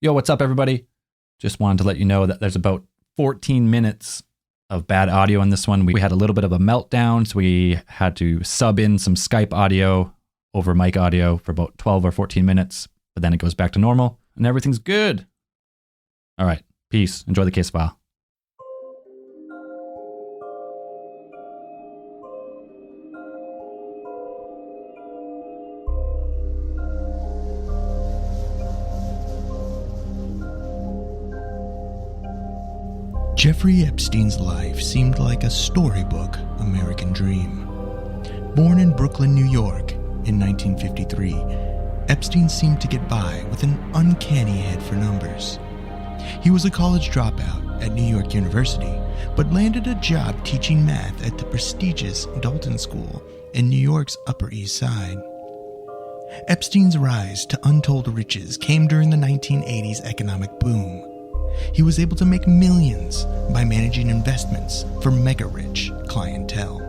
Yo, what's up, everybody? Just wanted to let you know that there's about 14 minutes of bad audio in this one. We had a little bit of a meltdown, so we had to sub in some Skype audio over mic audio for about 12 or 14 minutes, but then it goes back to normal, and everything's good. All right, peace. Enjoy the case file. Jeffrey Epstein's life seemed like a storybook American dream. Born in Brooklyn, New York in 1953, Epstein seemed to get by with an uncanny head for numbers. He was a college dropout at New York University, but landed a job teaching math at the prestigious Dalton School in New York's Upper East Side. Epstein's rise to untold riches came during the 1980s economic boom. He was able to make millions by managing investments for mega-rich clientele.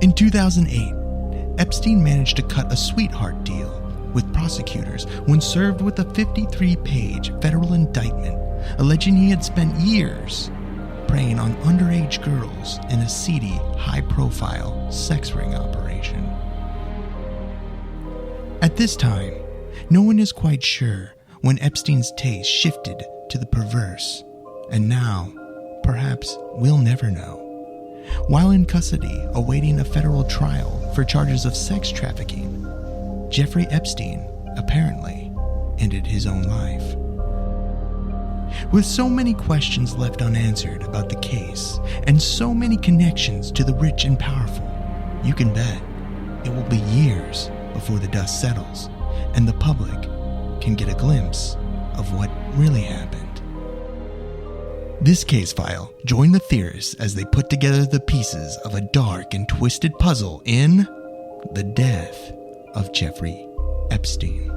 In 2008, Epstein managed to cut a sweetheart deal with prosecutors when served with a 53-page federal indictment alleging he had spent years preying on underage girls in a seedy, high-profile sex ring operation. At this time, no one is quite sure when Epstein's taste shifted to the perverse, and now, perhaps we'll never know. While in custody awaiting a federal trial for charges of sex trafficking, Jeffrey Epstein apparently ended his own life. With so many questions left unanswered about the case, and so many connections to the rich and powerful, you can bet it will be years before the dust settles and the public can get a glimpse of what really happened. This case file joined the theorists as they put together the pieces of a dark and twisted puzzle in the death of Jeffrey Epstein.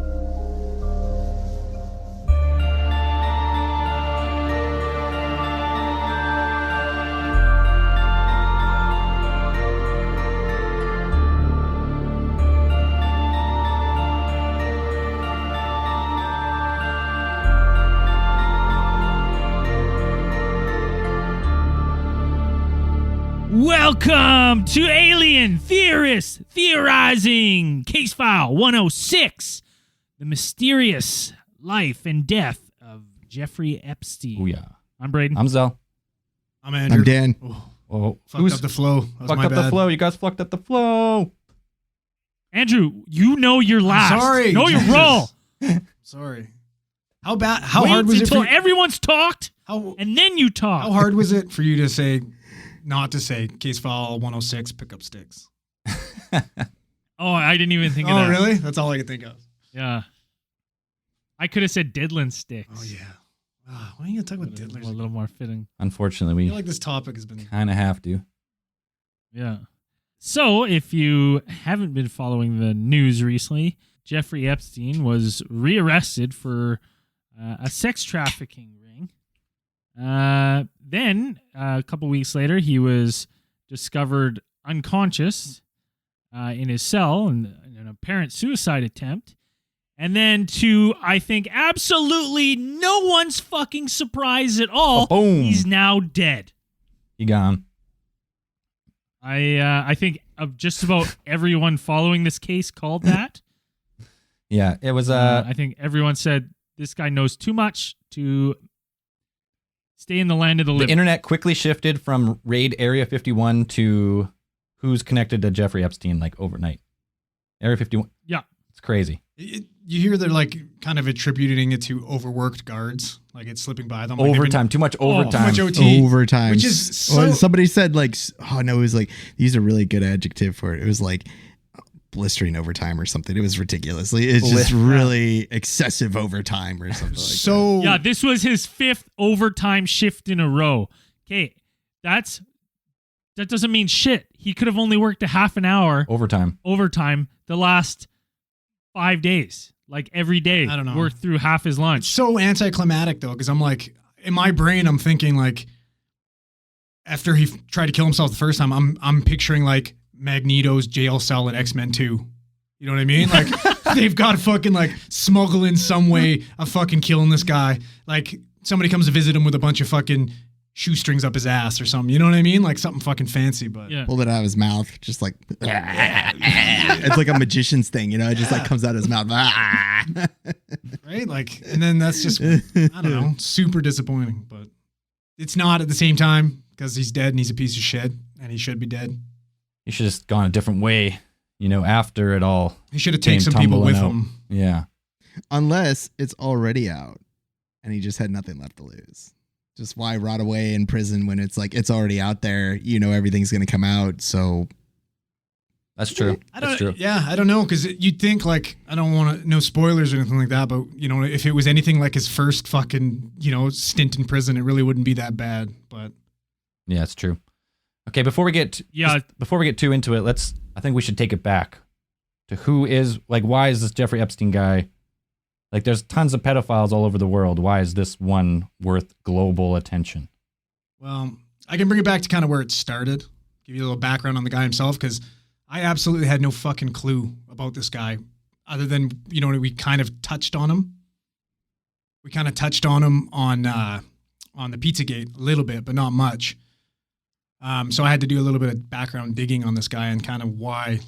Welcome to Alien Theorists Theorizing Case File 106, the mysterious life and death of Jeffrey Epstein. Oh, yeah. I'm Braden. I'm Zell. I'm Andrew. I'm Dan. Oh, Fucked up the flow. That was fucked my up bad. the flow. You guys fucked up the flow. Andrew, you know you're last. Sorry. Know your Jesus. role. Sorry. How hard Wait was it until for everyone's talked, how and then you talk. how hard was it for you to say not to say case file 106 pick up sticks? Oh, I didn't even think of that. Oh, really? That's all I could think of. Yeah. I could have said diddlin' sticks. Oh yeah. Why are you gonna talk about A diddlers? little more fitting. Unfortunately, I we feel like this topic has been. kind of have to. Yeah. So, if you haven't been following the news recently, Jeffrey Epstein was rearrested for a sex trafficking ring. Then, a couple weeks later, he was discovered unconscious in his cell in an apparent suicide attempt. And then, to, I think, absolutely no one's fucking surprise at all, Boom. he's now dead. He gone. I think of just about everyone following this case called that. Yeah, it was I think everyone said this guy knows too much to stay in the land of the the living. internet quickly shifted from Raid Area 51 to who's connected to Jeffrey Epstein like overnight. Area 51. Yeah. It's crazy. You hear they're like kind of attributing it to overworked guards, like it's slipping by them. Like they've been- Overtime. Too much overtime. Too much OT. Overtime. Which is so- Well, somebody said like, oh no, it was like, use a really good adjective for it. It was like blistering overtime or something. It was ridiculously, it's just really excessive overtime or something like So Yeah, this was his 5th overtime shift in a row. Okay, that doesn't mean shit. He could have only worked a half an hour Overtime. the last 5 days. Like every day, I don't know. worked through half his it's lunch. so anticlimactic though, because I'm like, in my brain, I'm thinking like, after he tried to kill himself the first time, I'm picturing like Magneto's jail cell in X-Men 2. You know what I mean? Like they've got to fucking like smuggle in some way of fucking killing this guy. Like somebody comes to visit him with a bunch of fucking shoestrings up his ass or something. You know what I mean? Like something fucking fancy, but Yeah. Pulled it out of his mouth, just like it's like a magician's thing, you know? It just like comes out of his mouth. right? Like, and then that's just, I don't know, super disappointing, but it's not at the same time because he's dead and he's a piece of shit and he should be dead. He should have just gone a different way, after it all. He should have came taken some people tumbling with out. him. Yeah. Unless it's already out and he just had nothing left to lose. Just why rot away in prison when it's like it's already out there, everything's going to come out. So That's true. That's true. Yeah, I don't know because you'd think like I don't want to no spoilers or anything like that, but if it was anything like his first fucking stint in prison, it really wouldn't be that bad. But Yeah, it's true. Okay, before we get too into it, I think we should take it back to why is this Jeffrey Epstein guy? Like, there's tons of pedophiles all over the world. Why is this one worth global attention? Well, I can bring it back to kind of where it started. Give you a little background on the guy himself because I absolutely had no fucking clue about this guy, other than we kind of touched on him. We kind of touched on him on the Pizzagate a little bit, but not much. So I had to do a little bit of background digging on this guy and kind of why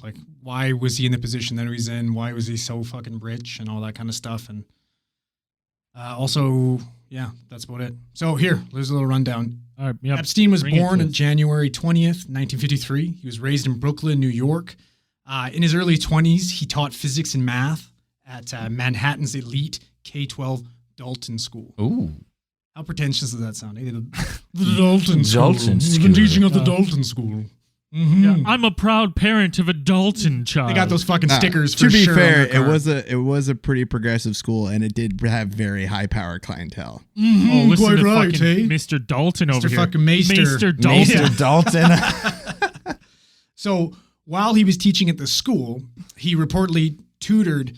was he in the position that he's in? Why was he so fucking rich and all that kind of stuff? And also, yeah, that's about it. So here, there's a little rundown. All right, yep. Epstein was Bring it, born on please. January 20th, 1953. He was raised in Brooklyn, New York. In his early 20s, he taught physics and math at Manhattan's elite K-12 Dalton School. Ooh. How pretentious does that sound? The Dalton School. Dalton He's been School. teaching at the Dalton School. Mhm. Yeah, I'm a proud parent of a Dalton child. They got those fucking stickers for to be sure. fair, on their car. it was a pretty progressive school and it did have very high power clientele. Oh, listen quite to right, fucking eh? Mr. Dalton over Mr. here. fucking Maester. Maester Dalton. Mr. Dalton. So while he was teaching at the school, he reportedly tutored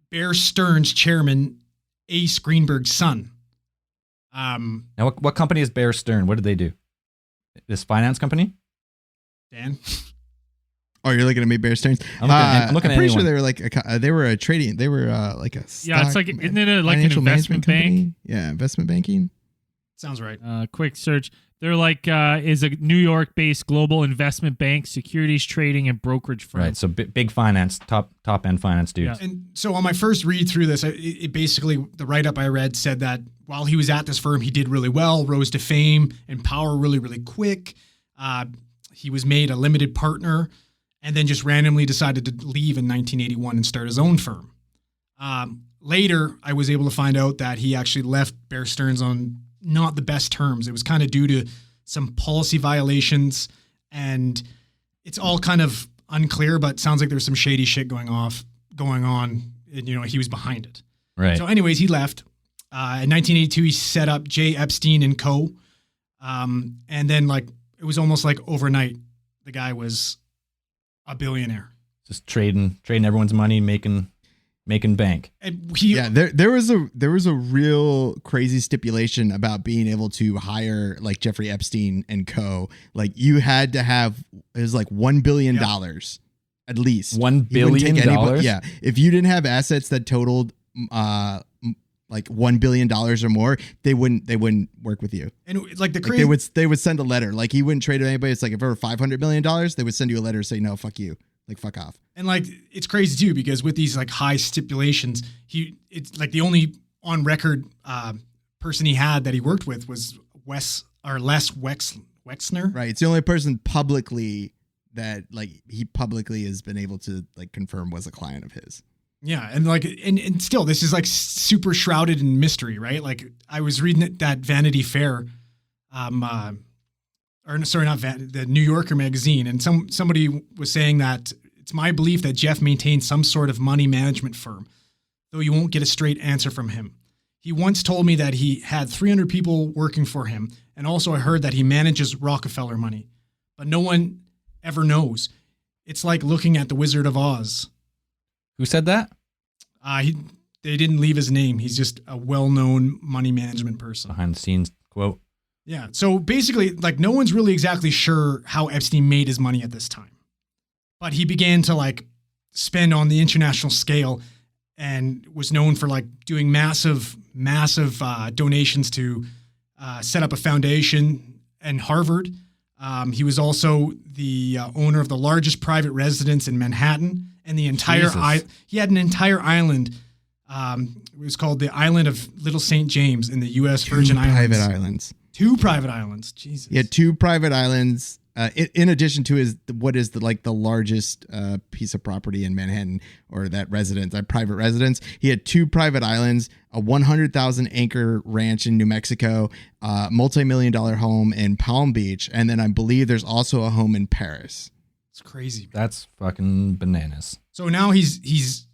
Bear Stearns chairman Ace Greenberg's son. Now, what company is Bear Stern? What did they do? This finance company? Dan? Oh, you're looking at me, Bear Stearns. I'm looking at pretty sure anyone. they were like a Yeah, it's like, isn't it like an financial investment management bank? company? Yeah, investment banking. Sounds right. Quick search. They're like is a New York-based global investment bank, securities trading, and brokerage firm. Right, so big finance, top end finance dudes. Yeah. And so on my first read through this, it basically, the write-up I read said that while he was at this firm, he did really well, rose to fame and power really, really quick. He was made a limited partner and then just randomly decided to leave in 1981 and start his own firm. Later, I was able to find out that he actually left Bear Stearns on not the best terms. It was kind of due to some policy violations, and it's all kind of unclear, but sounds like there's some shady shit going on, and he was behind it. Right. So anyways, he left. In 1982, he set up J. Epstein and Co. And then it was almost like overnight, the guy was a billionaire. Just trading everyone's money, making bank. And there was a real crazy stipulation about being able to hire like Jeffrey Epstein and co. Like you had to have it was like $1 billion at least. $1 You wouldn't take billion? anybody- Yeah, if you didn't have assets that totaled like $1 billion or more, they wouldn't work with you. And like the Like crazy, they would send a letter. Like he wouldn't trade with anybody. It's like if it were $500 million, they would send you a letter saying no, fuck you, like fuck off. and like it's crazy too because with these like high stipulations, it's like the only on record person he had that he worked with was Les Wexner. Right. It's the only person publicly that like he publicly has been able to like confirm was a client of his. Yeah, and like and still this is like super shrouded in mystery, right? Like I was reading that Vanity Fair, the New Yorker magazine, and somebody was saying that it's my belief that Jeff maintains some sort of money management firm, though you won't get a straight answer from him. He once told me that he had 300 people working for him, and also I heard that he manages Rockefeller money, but no one ever knows. It's like looking at the Wizard of Oz. Who said that? They didn't leave his name. He's just a well-known money management person. Behind the scenes quote. Yeah. So basically, like no one's really exactly sure how Epstein made his money at this time, but he began to like spend on the international scale, and was known for like doing massive donations to set up a foundation in Harvard. He was also the owner of the largest private residence in Manhattan, and the entire he had an entire island. It was called the Island of Little St. James in the U.S. Virgin Islands. Two private islands. Jesus. He had two private islands. In addition to the largest piece of property in Manhattan, or that residence, that private residence, he had two private islands, a 100,000 acre ranch in New Mexico, multi-million-dollar home in Palm Beach, and then I believe there's also a home in Paris. It's crazy. That's fucking bananas. So now he's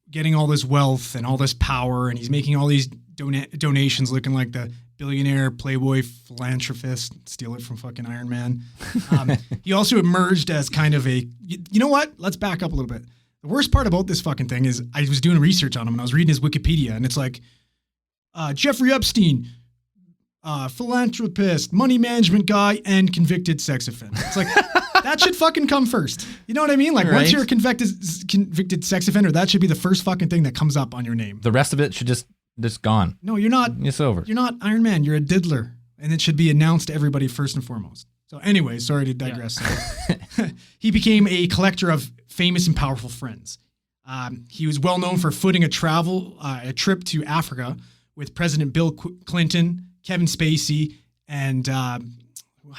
getting all this wealth and all this power, and he's making all these donations, looking like the billionaire playboy philanthropist. Steal it from fucking Iron Man. He also emerged as kind of a, you know what? Let's back up a little bit. The worst part about this fucking thing is I was doing research on him, and I was reading his Wikipedia, and it's like, Jeffrey Epstein, philanthropist, money management guy, and convicted sex offender. It's like, that should fucking come first. You know what I mean? Like, once you're a convicted sex offender, that should be the first fucking thing that comes up on your name. The rest of it should just gone. No, you're not. It's over. You're not Iron Man. You're a diddler. And it should be announced to everybody first and foremost. So anyway, sorry to digress. Yeah. He became a collector of famous and powerful friends. He was well known for footing a trip to Africa with President Bill Clinton, Kevin Spacey, and I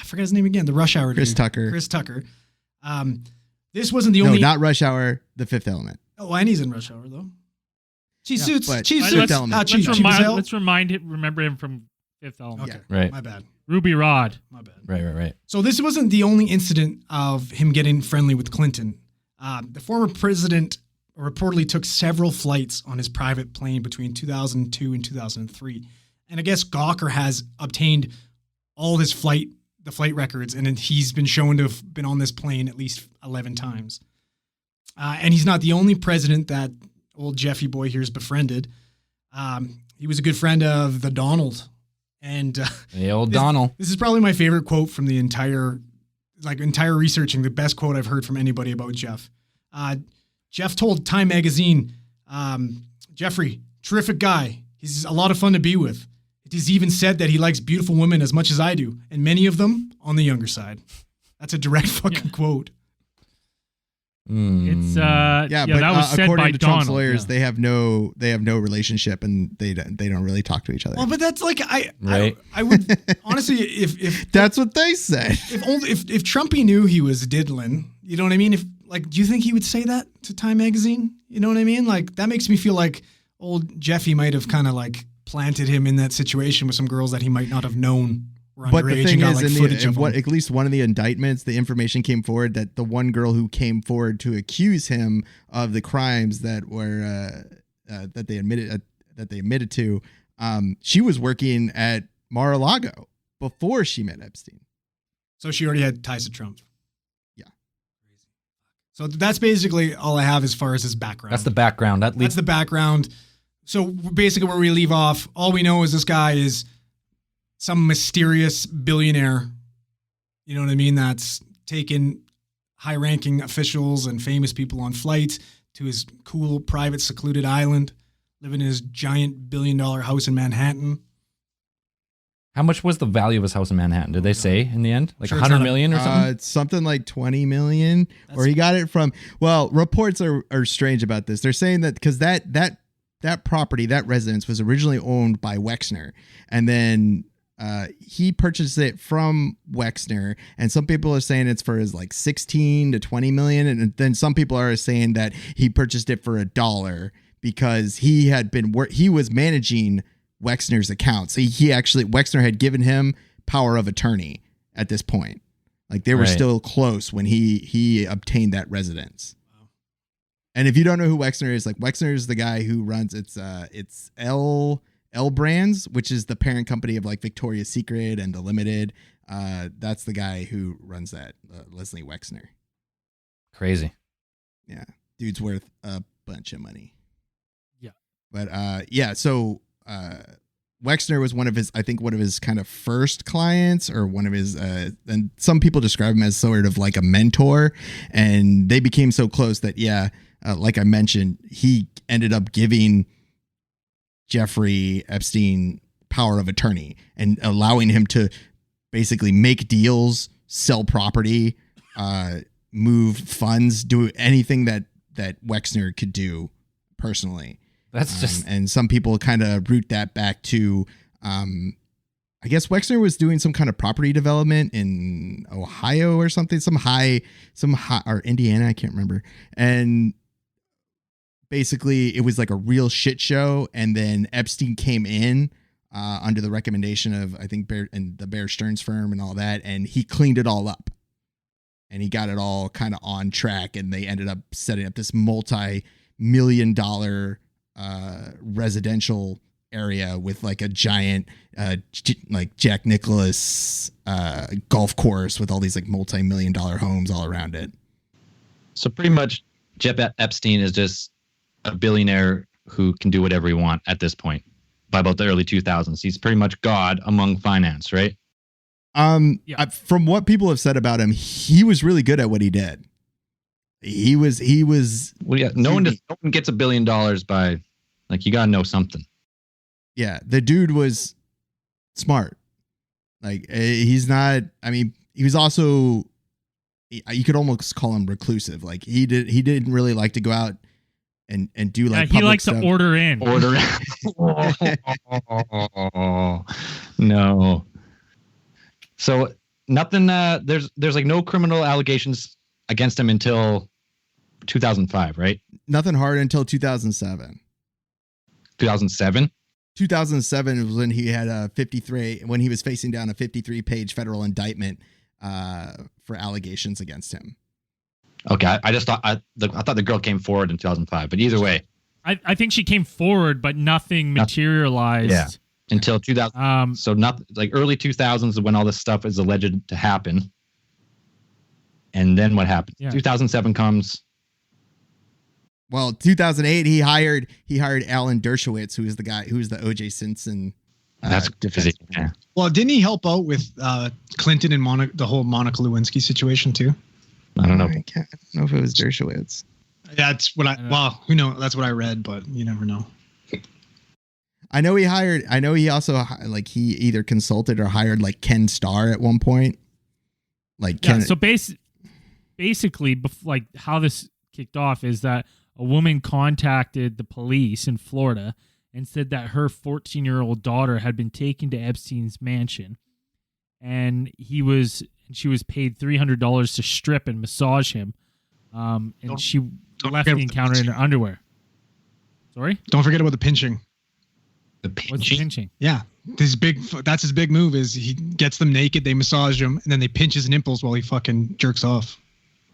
forgot his name again, the Rush Hour dude. Chris Tucker. This wasn't the only... No, not Rush Hour, The Fifth Element. Oh, and he's in Rush Hour, though. Let's remember him from Fifth Element. Okay, right. My bad. Ruby Rod. My bad. Right. So this wasn't the only incident of him getting friendly with Clinton. The former president reportedly took several flights on his private plane between 2002 and 2003. And I guess Gawker has obtained all his flight records, and he's been shown to have been on this plane at least 11 times. And he's not the only president that old Jeffy boy here's befriended. He was a good friend of the Donald. And Donald. This is probably my favorite quote from the entire researching, the best quote I've heard from anybody about Jeff. Jeff told Time Magazine, Jeffrey, terrific guy. He's a lot of fun to be with. It is even said that he likes beautiful women as much as I do, and many of them on the younger side. That's a direct fucking quote. It's but that was said according by to Donald. Trump's lawyers, they have no relationship, and they don't really talk to each other. Well, but that's like I would honestly, if that's what they said. If Trumpy knew he was diddling, you know what I mean? Do you think he would say that to Time Magazine? You know what I mean? Like, that makes me feel like old Jeffy might have kind of like planted him in that situation with some girls that he might not have known. But the thing is, at least one of the indictments, the information came forward that the one girl who came forward to accuse him of the crimes that were that they admitted to, she was working at Mar-a-Lago before she met Epstein. So she already had ties to Trump. Yeah. So that's basically all I have as far as his background. That's the background. That's the background. So basically, where we leave off, all we know is this guy is some mysterious billionaire, you know what I mean, that's taken high-ranking officials and famous people on flights to his cool, private, secluded island, living in his giant billion-dollar house in Manhattan. How much was the value of his house in Manhattan? Did they say in the end? Like sure 100 million or something? It's something like 20 million. Or he got it from, well, reports are strange about this. They're saying that because that property, that residence was originally owned by Wexner. And then he purchased it from Wexner, and some people are saying it's for his like 16 to 20 million. And then some people are saying that he purchased it for $1 because he was managing Wexner's account. So Wexner had given him power of attorney at this point. Like they were still close when he obtained that residence. Wow. And if you don't know who Wexner is, like Wexner is the guy who runs it's L Brands, which is the parent company of like Victoria's Secret and The Limited. That's the guy who runs that, Leslie Wexner. Crazy. Yeah. Dude's worth a bunch of money. Yeah. But so Wexner was one of his kind of first clients, or one of his, and some people describe him as sort of like a mentor, and they became so close that, like I mentioned, he ended up giving Jeffrey Epstein power of attorney and allowing him to basically make deals, sell property, move funds, do anything that Wexner could do personally. That's just, and some people kind of root that back to, I guess Wexner was doing some kind of property development in Ohio or something, some high, or Indiana, I can't remember. And basically it was like a real shit show. And then Epstein came in under the recommendation of, I think, the Bear Stearns firm and all that. And he cleaned it all up and he got it all kind of on track. And they ended up setting up this multi-million-dollar residential area with like a giant like Jack Nicklaus golf course with all these like multi-million-dollar homes all around it. So pretty much Jeff Epstein is just a billionaire who can do whatever he wants at this point. By about the early 2000s, he's pretty much God among finance, right? From what people have said about him, he was really good at what he did. He was. Well, yeah, no one gets $1 billion by, like, you gotta know something. Yeah, the dude was smart. Like, he's not. I mean, he was also. You could almost call him reclusive. Like, he didn't really like to go out and do like. He likes stuff. to order in. No. So nothing. There's like no criminal allegations against him until 2005, right? Nothing hard until 2007. 2007. 2007 was when he had when he was facing down a 53-page federal indictment for allegations against him. Okay, I just thought I thought the girl came forward in 2005, but either way, I think she came forward, but nothing materialized. Yeah, until 2000. So not like early 2000s is when all this stuff is alleged to happen. And then what happened? Yeah. 2007 comes. Well, 2008 he hired Alan Dershowitz, who is the guy who is the O.J. Simpson. That's defense. Yeah. Well, didn't he help out with Clinton and the whole Monica Lewinsky situation too? I don't know. I don't know if it was Dershowitz. That's what who knows? That's what I read, but you never know. I know he also like he either consulted or hired like Ken Starr at one point. Like Ken. So basically, like how this kicked off is that a woman contacted the police in Florida and said that her 14-year-old daughter had been taken to Epstein's mansion, and she was paid $300 to strip and massage him, and she left the encounter in her underwear. Sorry? Don't forget about the pinching. What's the pinching? Yeah. That's his big move is he gets them naked, they massage him, and then they pinch his nipples while he fucking jerks off.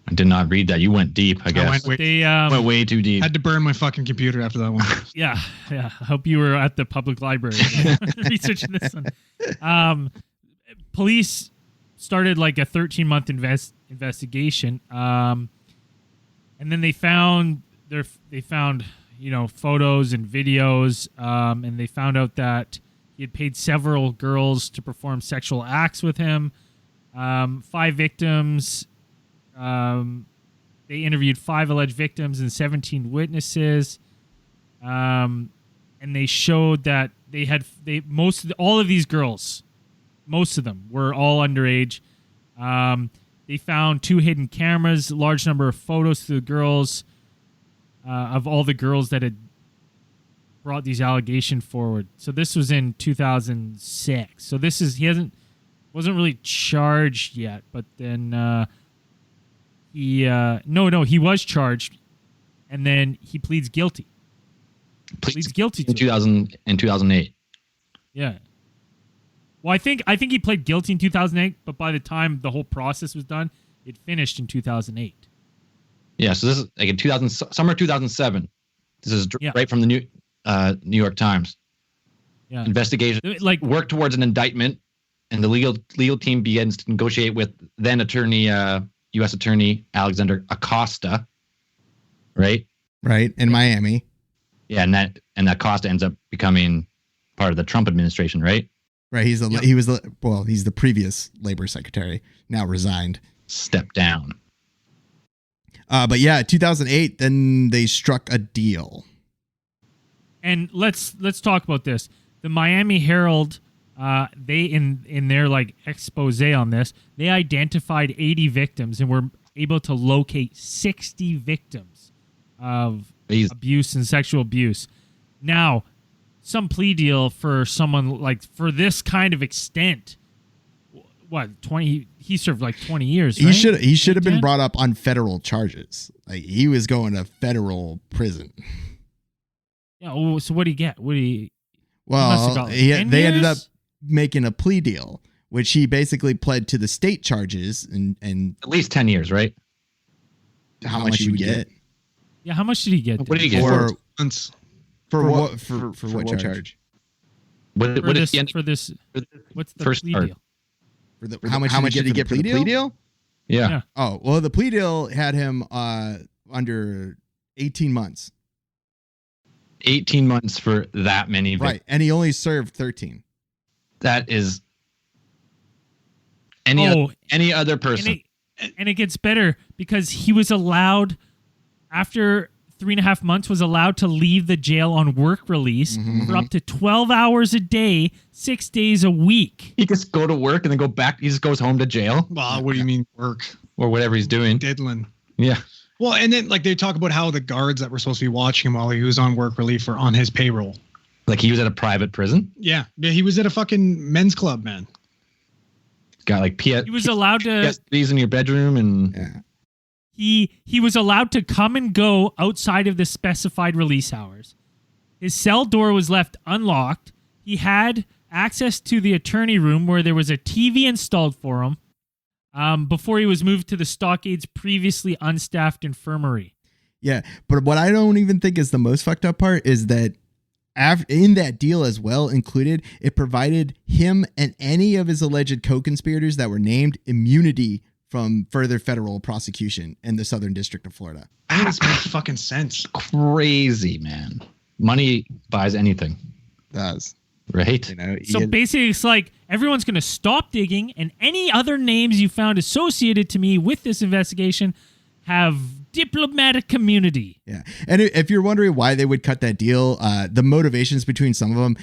I did not read that. You went deep, I guess. Went way too deep. Had to burn my fucking computer after that one. Yeah. I hope you were at the public library researching this one. Police started like a 13-month investigation, and then they found photos and videos, and they found out that he had paid several girls to perform sexual acts with him. 5 victims. They interviewed 5 alleged victims and 17 witnesses, and they showed that all of these girls, most of them were all underage. They found 2 hidden cameras, a large number of photos to the girls, of all the girls that had brought these allegations forward. So this was in 2006. So wasn't really charged yet, but then he was charged, and then he pleads guilty. Pleads guilty in 2008. Yeah. Well, I think he pled guilty in 2008, but by the time the whole process was done, it finished in 2008. Yeah, so this is like in summer 2007. This is right from the New York Times. Yeah. Investigation work towards an indictment, and the legal team begins to negotiate with then U.S. Attorney Alexander Acosta. Right. In Miami. Yeah, and Acosta ends up becoming part of the Trump administration, right? Right. He's the previous labor secretary, now resigned. Step down. But yeah, 2008, then they struck a deal. And let's talk about this. The Miami Herald, they in their like expose on this, they identified 80 victims and were able to locate 60 victims of abuse and sexual abuse. Now, some plea deal for someone like for this kind of extent. What, 20? He served like 20 years. Right? He should have been brought up on federal charges. Like he was going to federal prison. Yeah. Well, so what do you get? Well, they ended up making a plea deal, which he basically pled to the state charges and at least 10 years, right? How much he would get? Yeah. How much did he get? What did he get? 4 months. For what charge? What this, the end for this, what's the first plea part? deal? How much did he get for the plea deal? Yeah. Oh, well, the plea deal had him under 18 months. 18 months for that many. Right. And he only served 13. That is any other person. And it gets better because he was allowed, after 3.5 months, was allowed to leave the jail on work release for up to 12 hours a day, 6 days a week. He just go to work and then go back. He just goes home to jail. Well, what do you mean work? Or whatever he's doing. Diddling. Yeah. Well, and then like they talk about how the guards that were supposed to be watching him while he was on work relief were on his payroll. Like he was at a private prison? Yeah. He was at a fucking men's club, man. Got like he was allowed to these in your bedroom and He was allowed to come and go outside of the specified release hours. His cell door was left unlocked. He had access to the attorney room where there was a TV installed for him before he was moved to the Stockade's previously unstaffed infirmary. Yeah, but what I don't even think is the most fucked up part is that in that deal as well included, it provided him and any of his alleged co-conspirators that were named immunity from further federal prosecution in the Southern District of Florida. I think this makes fucking sense. Crazy, man. Money buys anything. It does. Right? You know, So basically, it's like everyone's going to stop digging, and any other names you found associated to me with this investigation have diplomatic immunity. Yeah. And if you're wondering why they would cut that deal, the motivations between some of them,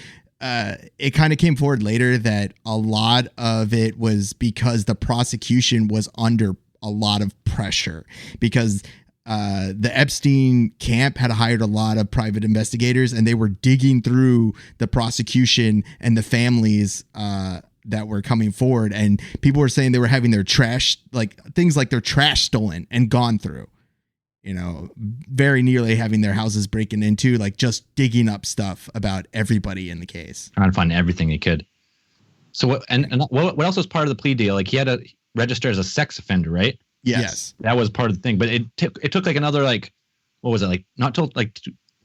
it kind of came forward later that a lot of it was because the prosecution was under a lot of pressure because the Epstein camp had hired a lot of private investigators and they were digging through the prosecution and the families that were coming forward. And people were saying they were having their trash, like things like their trash stolen and gone through. You know, very nearly having their houses breaking into, like just digging up stuff about everybody in the case. Trying to find everything he could. So what? And what else was part of the plea deal? Like he had to register as a sex offender, right? Yes. That was part of the thing. But it took like another what was it like? Not till like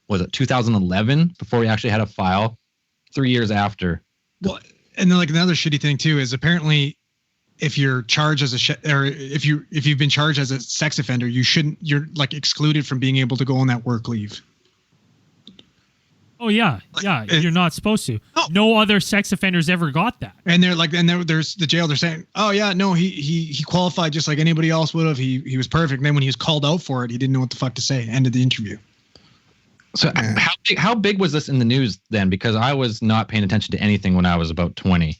was it 2011 before he actually had a file? 3 years after. Well, and then like another shitty thing too is apparently, if you're charged as if you've been charged as a sex offender, you're like excluded from being able to go on that work leave. Oh yeah, yeah. You're not supposed to. No other sex offenders ever got that. And there's the jail. They're saying, oh yeah, no, he qualified just like anybody else would have. He was perfect. And then when he was called out for it, he didn't know what the fuck to say. Ended the interview. So how big was this in the news then? Because I was not paying attention to anything when I was about 20.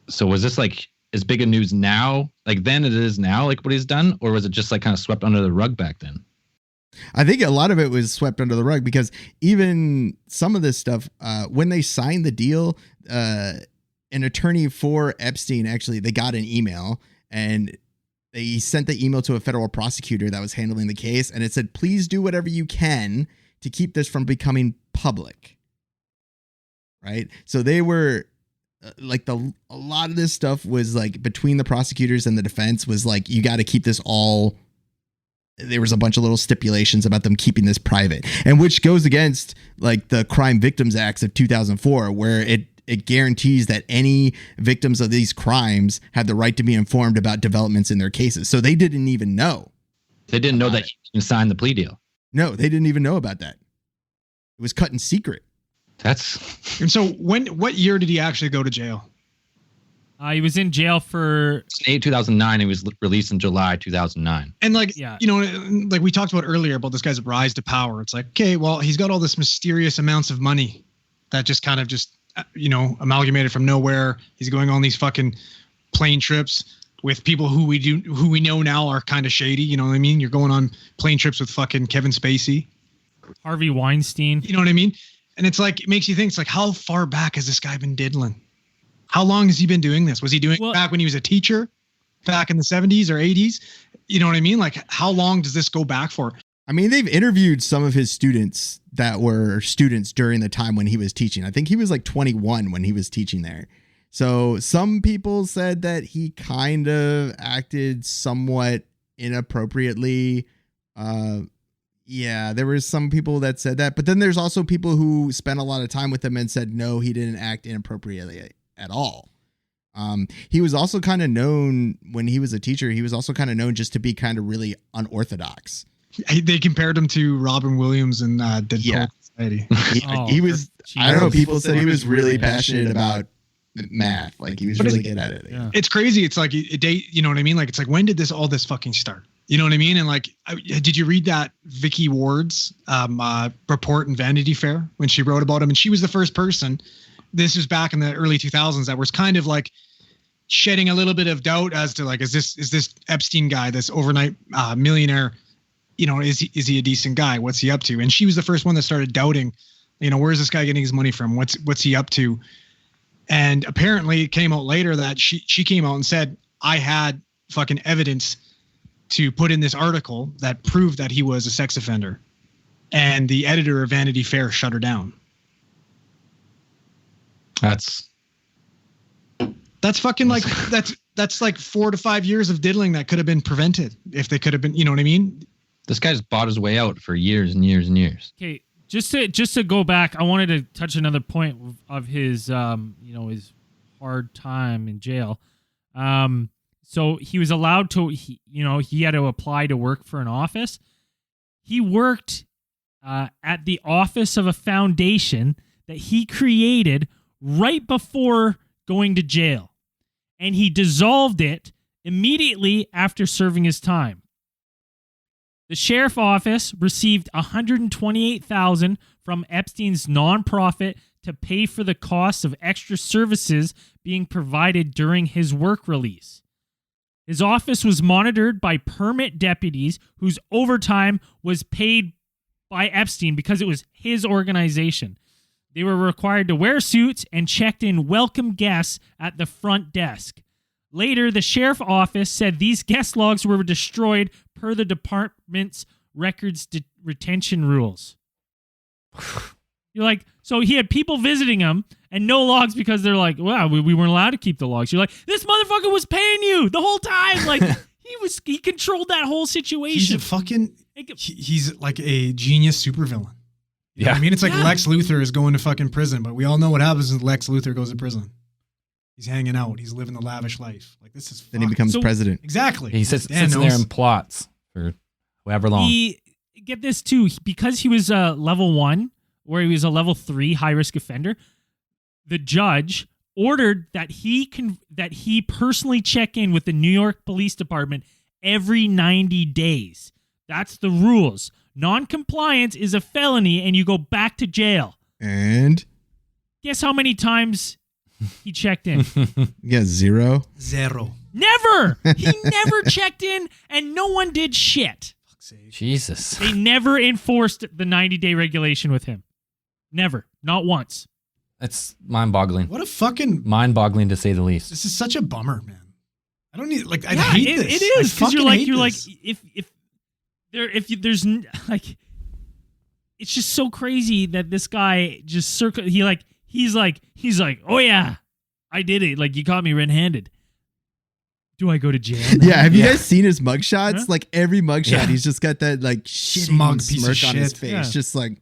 So was this like as big a news now, like then it is now, like what he's done, or was it just like kind of swept under the rug back then? I think a lot of it was swept under the rug because even some of this stuff, when they signed the deal, an attorney for Epstein, actually, they got an email and they sent the email to a federal prosecutor that was handling the case. And it said, please do whatever you can to keep this from becoming public. Right. So they were like a lot of this stuff was like between the prosecutors and the defense was like, you got to keep this all. There was a bunch of little stipulations about them keeping this private, and which goes against like the Crime Victims Acts of 2004, where it guarantees that any victims of these crimes have the right to be informed about developments in their cases. So they didn't even know. They didn't know that he signed the plea deal. No, they didn't even know about that. It was cut in secret. And so what year did he actually go to jail? He was in jail for 2009. He was released in July 2009. And like, Yeah. you know, like we talked about earlier about this guy's rise to power. It's like, okay, well, he's got all this mysterious amounts of money that just kind of you know, amalgamated from nowhere. He's going on these fucking plane trips with people who we know now are kind of shady. You know what I mean? You're going on plane trips with fucking Kevin Spacey, Harvey Weinstein. You know what I mean? And it's like, it makes you think, it's like, how far back has this guy been diddling? How long has he been doing this? Was he doing it back when he was a teacher back in the 70s or 80s? You know what I mean? Like, how long does this go back for? I mean, they've interviewed some of his students that were students during the time when he was teaching. I think he was like 21 when he was teaching there. So some people said that he kind of acted somewhat inappropriately. Yeah, there were some people that said that. But then there's also people who spent a lot of time with him and said, no, he didn't act inappropriately at all. He was also kind of known when he was a teacher. He was also kind of known just to be kind of really unorthodox. They compared him to Robin Williams in Dead Poet Society. He was, I don't know, people said he was really passionate about math. Like he was really good at it. Yeah. It's crazy. It's like you know what I mean? Like, it's like, when did all this fucking start? You know what I mean? And like, did you read that Vicky Ward's report in Vanity Fair when she wrote about him? And she was the first person, this was back in the early 2000s, that was kind of like shedding a little bit of doubt as to like, is this Epstein guy, this overnight millionaire, you know, is he a decent guy? What's he up to? And she was the first one that started doubting, you know, where's this guy getting his money from? What's he up to? And apparently it came out later that she came out and said, I had fucking evidence to put in this article that proved that he was a sex offender. And the editor of Vanity Fair shut her down. That's fucking like, that's like 4 to 5 years of diddling that could have been prevented if they could have been, you know what I mean? This guy's bought his way out for years and years and years. Okay, just to go back, I wanted to touch another point of his you know, his hard time in jail. So he was allowed to, he had to apply to work for an office. He worked at the office of a foundation that he created right before going to jail. And he dissolved it immediately after serving his time. The sheriff office received $128,000 from Epstein's nonprofit to pay for the costs of extra services being provided during his work release. His office was monitored by permit deputies whose overtime was paid by Epstein because it was his organization. They were required to wear suits and checked in welcome guests at the front desk. Later, the sheriff's office said these guest logs were destroyed per the department's records retention rules. You're like, so he had people visiting him and no logs because they're like, wow, we weren't allowed to keep the logs. You're like, this motherfucker was paying you the whole time. Like, he controlled that whole situation. He's a fucking, he's like a genius supervillain. You know what I mean? It's like Lex Luthor is going to fucking prison, but we all know what happens when Lex Luthor goes to prison. He's hanging out. He's living the lavish life. Like, this is Then he becomes president. Exactly. He sits there and plots for however long. Get this too, because he was level 1, where he was a level 3 high risk offender. The judge ordered that he personally check in with the New York Police Department every 90 days. That's the rules. Non-compliance is a felony, and you go back to jail. And guess how many times he checked in? Yeah, 0. Never. He never checked in, and no one did shit. Jesus. They never enforced the 90-day regulation with him. Never. Not once. That's mind-boggling. What a fucking... Mind-boggling, to say the least. This is such a bummer, man. I don't need... Like, I hate this. It is, because you're like, if there's... Like, it's just so crazy that this guy just... He's like, oh yeah, I did it. Like, you caught me red-handed. Do I go to jail now? Yeah, have you guys seen his mugshots? Huh? Like, every mugshot, he's just got that, like, smug piece of smirk on his shit. face. Yeah. Just like,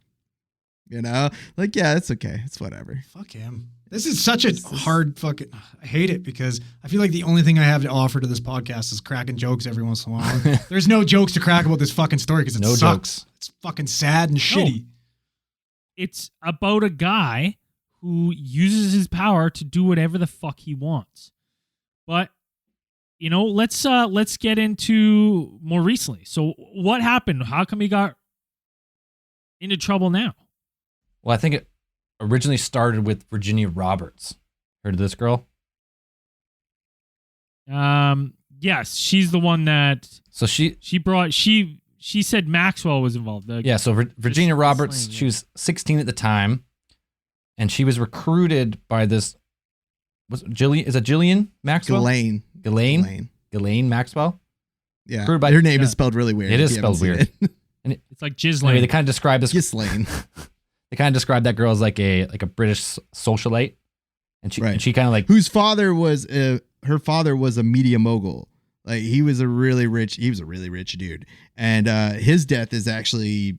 you know? Like, yeah, it's okay. It's whatever. Fuck him. This is such a hard fucking... I hate it because I feel like the only thing I have to offer to this podcast is cracking jokes every once in a while. There's no jokes to crack about this fucking story because it sucks. Jokes. It's fucking sad and shitty. it's about a guy who uses his power to do whatever the fuck he wants. But let's get into more recently. So what happened? How come he got into trouble now? Well, I think it originally started with Virginia Roberts. Heard of this girl? Yes, she's the one that. So she said Maxwell was involved. So Virginia Roberts, slaying, she was 16 at the time, and she was recruited by this. Is it Jillian Maxwell? Ghislaine Maxwell. Yeah, By, her name is spelled really weird. It is spelled weird. And it's like Ghislaine. Anyway, they kind of describe this. Ghislaine. They kind of describe that girl as like a British socialite, and she kind of like whose father was her father was a media mogul. Like he was a really rich dude, and his death is actually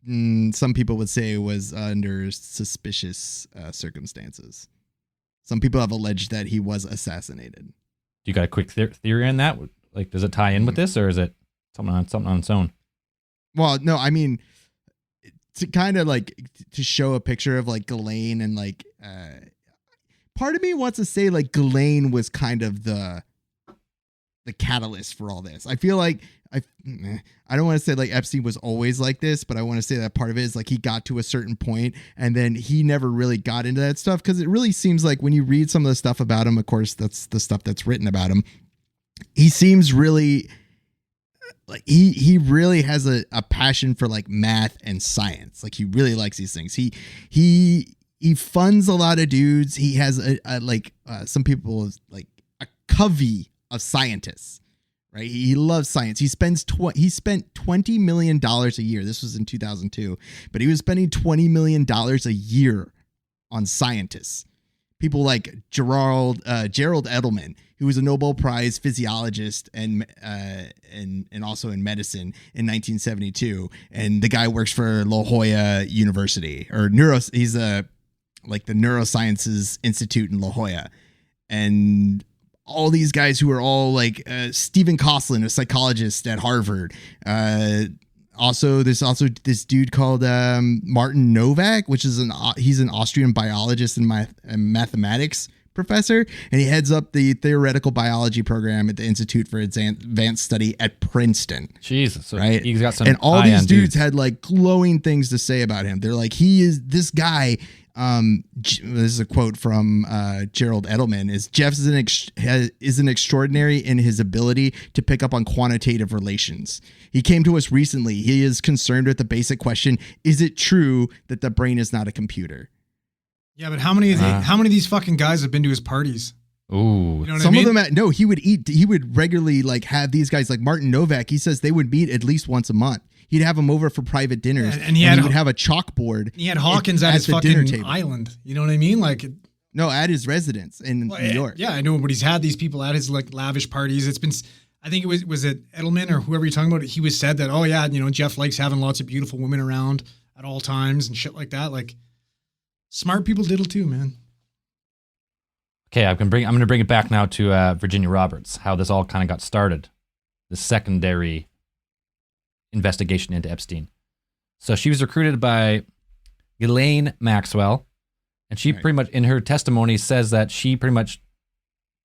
some people would say was under suspicious circumstances. Some people have alleged that he was assassinated. You got a quick theory on that? Like, does it tie in with this, or is it something on its own? Well, no, I mean, to kind of like to show a picture of like Ghislaine and like, part of me wants to say like Ghislaine was kind of the catalyst for all this. I feel like I don't want to say like Epstein was always like this, but I want to say that part of it is like he got to a certain point and then he never really got into that stuff, because it really seems like when you read some of the stuff about him, of course, that's the stuff that's written about him, he seems really like he really has a passion for like math and science. Like he really likes these things. He funds a lot of dudes. He has some people like a covey of scientists, right? He loves science. He spent $20 million a year. This was in 2002, but he was spending $20 million a year on scientists. People like Gerald Edelman, who was a Nobel Prize physiologist and also in medicine in 1972, and the guy works for La Jolla University he's like the Neurosciences Institute in La Jolla, and all these guys who are all like Stephen Kosslyn, a psychologist at Harvard. There's also this dude called Martin Novak, which is he's an Austrian biologist and mathematics professor, and he heads up the theoretical biology program at the Institute for Advanced Study at Princeton. Jesus, so right? He's got some. And all these dudes had like glowing things to say about him. They're like, he is this guy. This is a quote from Gerald Edelman, is Jeff is an extraordinary in his ability to pick up on quantitative relations. He came to us recently. He is concerned with the basic question, is it true that the brain is not a computer? Yeah, but how many of these fucking guys have been to his parties? Ooh. You know what Some I mean? of them, he would regularly like have these guys like Martin Novak. He says they would meet at least once a month. He'd have them over for private dinners, and he would have a chalkboard. He had Hawkins at his fucking island. You know what I mean? Like, no, at his residence in New York. Yeah, I know, but he's had these people at his like lavish parties. It's been, I think was it Edelman or whoever you're talking about? He was said that, oh yeah, Jeff likes having lots of beautiful women around at all times and shit like that. Like, smart people diddle too, man. Okay, I'm going to bring it back now to Virginia Roberts, how this all kind of got started, the secondary investigation into Epstein. So she was recruited by Ghislaine Maxwell, and she pretty much, in her testimony, says that she pretty much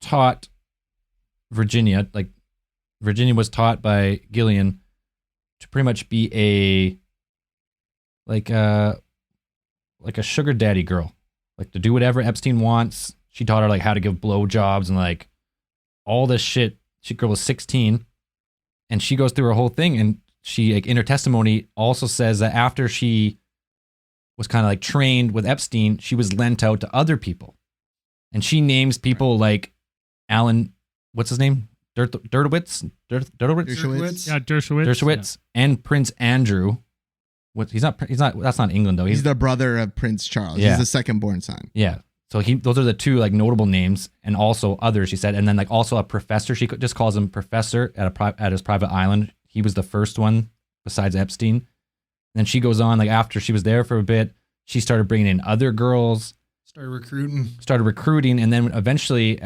taught Virginia, like Virginia was taught by Gillian to pretty much be a sugar daddy girl, like to do whatever Epstein wants. She taught her like how to give blowjobs and like all this shit. Girl was 16, and she goes through her whole thing. And she, like, in her testimony, also says that after she was kind of like trained with Epstein, she was lent out to other people, and she names people like Alan, what's his name, Dershowitz. Yeah, Dershowitz, and Prince Andrew. He's not. That's not England though. He's the brother of Prince Charles. Yeah. He's the second born son. Yeah. So those are the two like notable names, and also others, she said, and then like also a professor. She just calls him professor at his private island. He was the first one besides Epstein. And then she goes on, like after she was there for a bit, she started bringing in other girls. Started recruiting, and then eventually,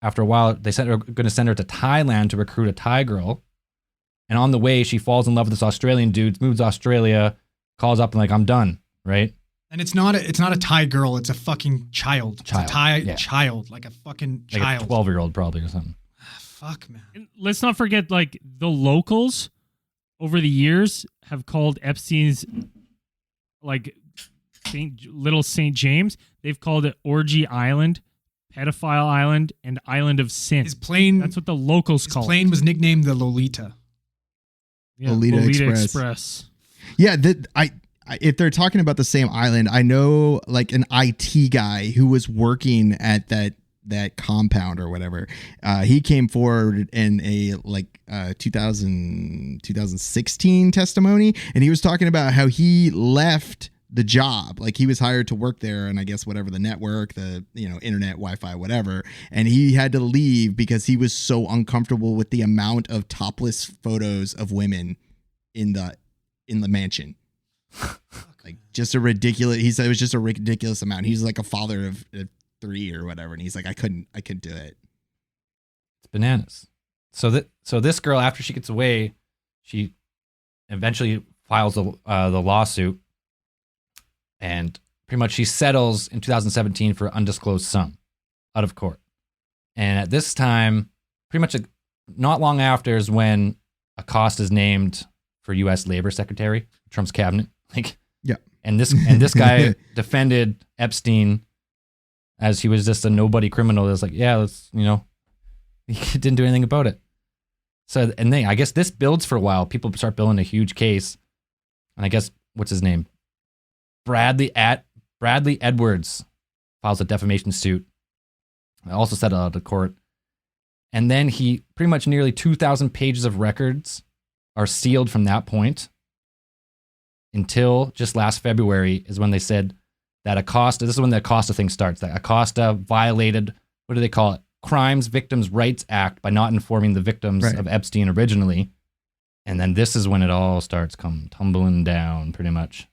after a while, they going to send her to Thailand to recruit a Thai girl. And on the way, she falls in love with this Australian dude, moves to Australia, calls up and like, I'm done, right? And it's not a Thai girl. It's a fucking child. It's a Thai child, like a fucking like child. a 12-year-old probably or something. Fuck, man. And let's not forget, like, the locals over the years have called Epstein's, like, Little St. James. They've called it Orgy Island, Pedophile Island, and Island of Sin. His plane. That's what the locals call it. His plane was nicknamed the Lolita. Yeah, Lolita Express. Yeah, if they're talking about the same island, I know like an IT guy who was working at that compound or whatever. He came forward in a 2016 testimony, and he was talking about how he left the job. Like he was hired to work there, and I guess whatever the network, the internet, Wi-Fi, whatever, and he had to leave because he was so uncomfortable with the amount of topless photos of women in the mansion. Like just a ridiculous. He said it was just a ridiculous amount. He's like a father of 3 or whatever, and he's like, I couldn't do it. It's bananas. So this girl, after she gets away, she eventually files the lawsuit, and pretty much she settles in 2017 for undisclosed sum out of court. And at this time, pretty much not long after is when Acosta is named for U.S. Labor Secretary, Trump's cabinet. Yeah. And this guy defended Epstein as he was just a nobody criminal. That's like, yeah, let's, he didn't do anything about it. So, and I guess this builds for a while. People start building a huge case. And I guess, what's his name? Bradley Edwards files a defamation suit. I also settled out of court. And then pretty much nearly 2,000 pages of records are sealed from that point until just last February is when they said that Acosta, this is when the Acosta thing starts, that Acosta violated, what do they call it? Crimes Victims' Rights Act by not informing the victims of Epstein originally. And then this is when it all starts tumbling down pretty much.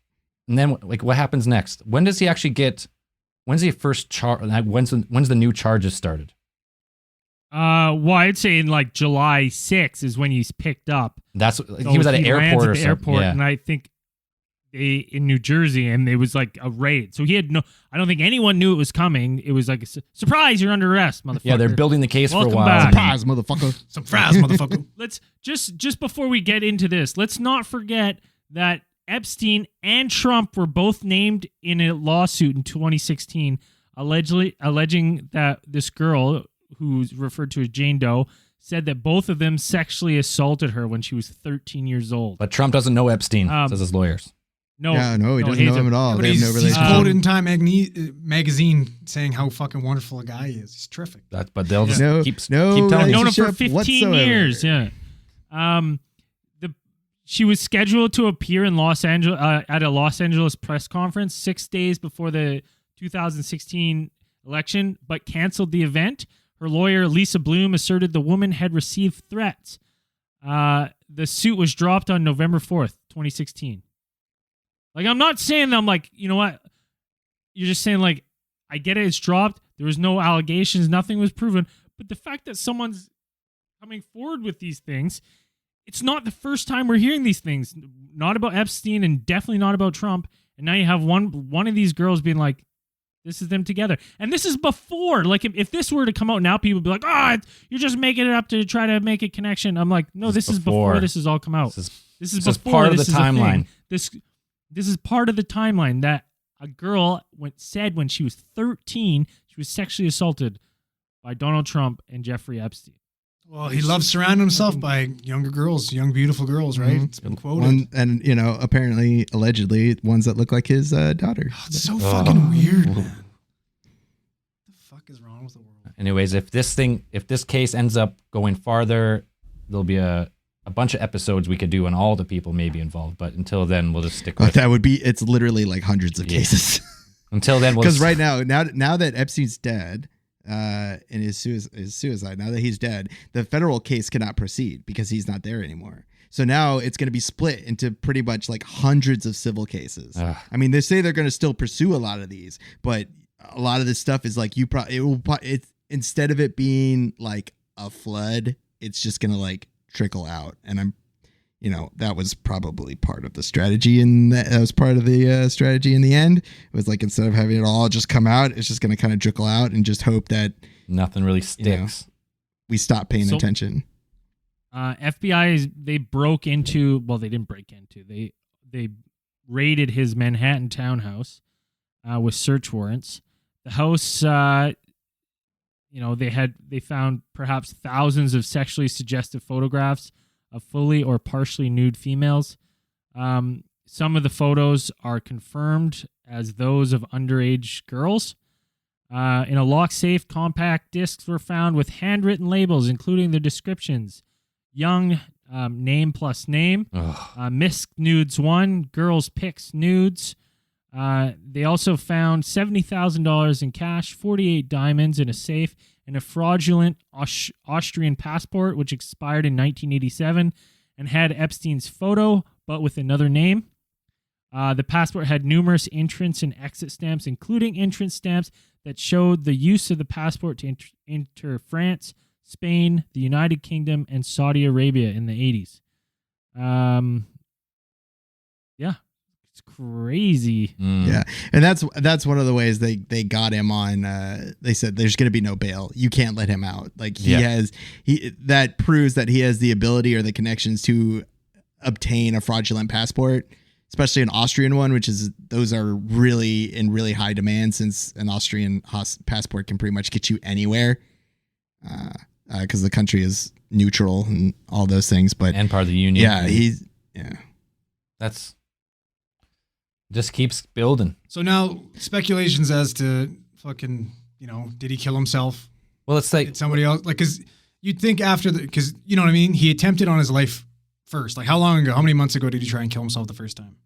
And then what happens next? When does he actually when's the first when's the new charges started? Well, I'd say in like July 6th is when he's picked up. He was at an airport or something. Yeah. And I think in New Jersey, and it was like a raid. So he had I don't think anyone knew it was coming. It was like a surprise, you're under arrest, motherfucker. Yeah, they're building the case Welcome for a while. Back. Surprise, motherfucker. Surprise, motherfucker. Let's just before we get into this, let's not forget that Epstein and Trump were both named in a lawsuit in 2016, alleging that this girl, who's referred to as Jane Doe, said that both of them sexually assaulted her when she was 13 years old. But Trump doesn't know Epstein, says his lawyers. No, he doesn't know him at all. They have no relationship. He's quoted in Time magazine saying how fucking wonderful a guy he is. He's terrific. But they'll just keep telling I've known him for relationship 15 whatsoever. years. Yeah. She was scheduled to appear in Los Angeles at a Los Angeles press conference 6 days before the 2016 election, but canceled the event. Her lawyer, Lisa Bloom, asserted the woman had received threats. The suit was dropped on November 4th, 2016. Like, I'm not saying that I'm like, you know what? You're just saying, like, I get it, it's dropped. There was no allegations. Nothing was proven. But the fact that someone's coming forward with these things, it's not the first time we're hearing these things. Not about Epstein and definitely not about Trump. And now you have one of these girls being like, this is them together. And this is before. Like, if this were to come out now, people would be like, you're just making it up to try to make a connection. I'm like, no, this is before this has all come out. This is part of the timeline. This is part of the timeline that a girl said when she was 13, she was sexually assaulted by Donald Trump and Jeffrey Epstein. Well, he loves surrounding himself by younger girls, young, beautiful girls, right? It's been quoted. And, apparently, allegedly, ones that look like his daughter. Oh, it's so fucking weird, man. What the fuck is wrong with the world? Anyways, if this case ends up going farther, there'll be a bunch of episodes we could do on all the people maybe involved. But until then, we'll just stick with it's literally like hundreds of cases. Until then, because right now that Epstein's dead, in his suicide, now that he's dead, the federal case cannot proceed because he's not there anymore. So now it's going to be split into pretty much like hundreds of civil cases. I mean, they say they're going to still pursue a lot of these, but a lot of this stuff is like it's instead of it being like a flood, it's just going to like trickle out. And that was probably part of the strategy, and that was part of the strategy in the end. It was like, instead of having it all just come out, it's just going to kind of trickle out and just hope that nothing really sticks. We stop paying attention. FBI, they broke into, well, they didn't break into, they raided his Manhattan townhouse with search warrants. The house, they found perhaps thousands of sexually suggestive photographs of fully or partially nude females. Some of the photos are confirmed as those of underage girls. In a lock safe, compact discs were found with handwritten labels, including the descriptions: young, name plus name, Miss Nudes 1, girls pics nudes. They also found $70,000 in cash, 48 diamonds in a safe, and a fraudulent Austrian passport, which expired in 1987 and had Epstein's photo, but with another name. The passport had numerous entrance and exit stamps, including entrance stamps that showed the use of the passport to enter France, Spain, the United Kingdom, and Saudi Arabia in the 80s. Yeah, it's crazy. Yeah, and that's one of the ways they got him on. They said there's going to be no bail. You can't let him out. Like that proves that he has the ability or the connections to obtain a fraudulent passport, especially an Austrian one, those are really in really high demand, since an Austrian passport can pretty much get you anywhere. Because the country is neutral and all those things, and part of the union. Yeah, that's just keeps building. So now speculations as to fucking, did he kill himself? Well, it's like did somebody else, like, because you'd think because you know what I mean. He attempted on his life first. Like, how long ago? How many months ago did he try and kill himself the first time?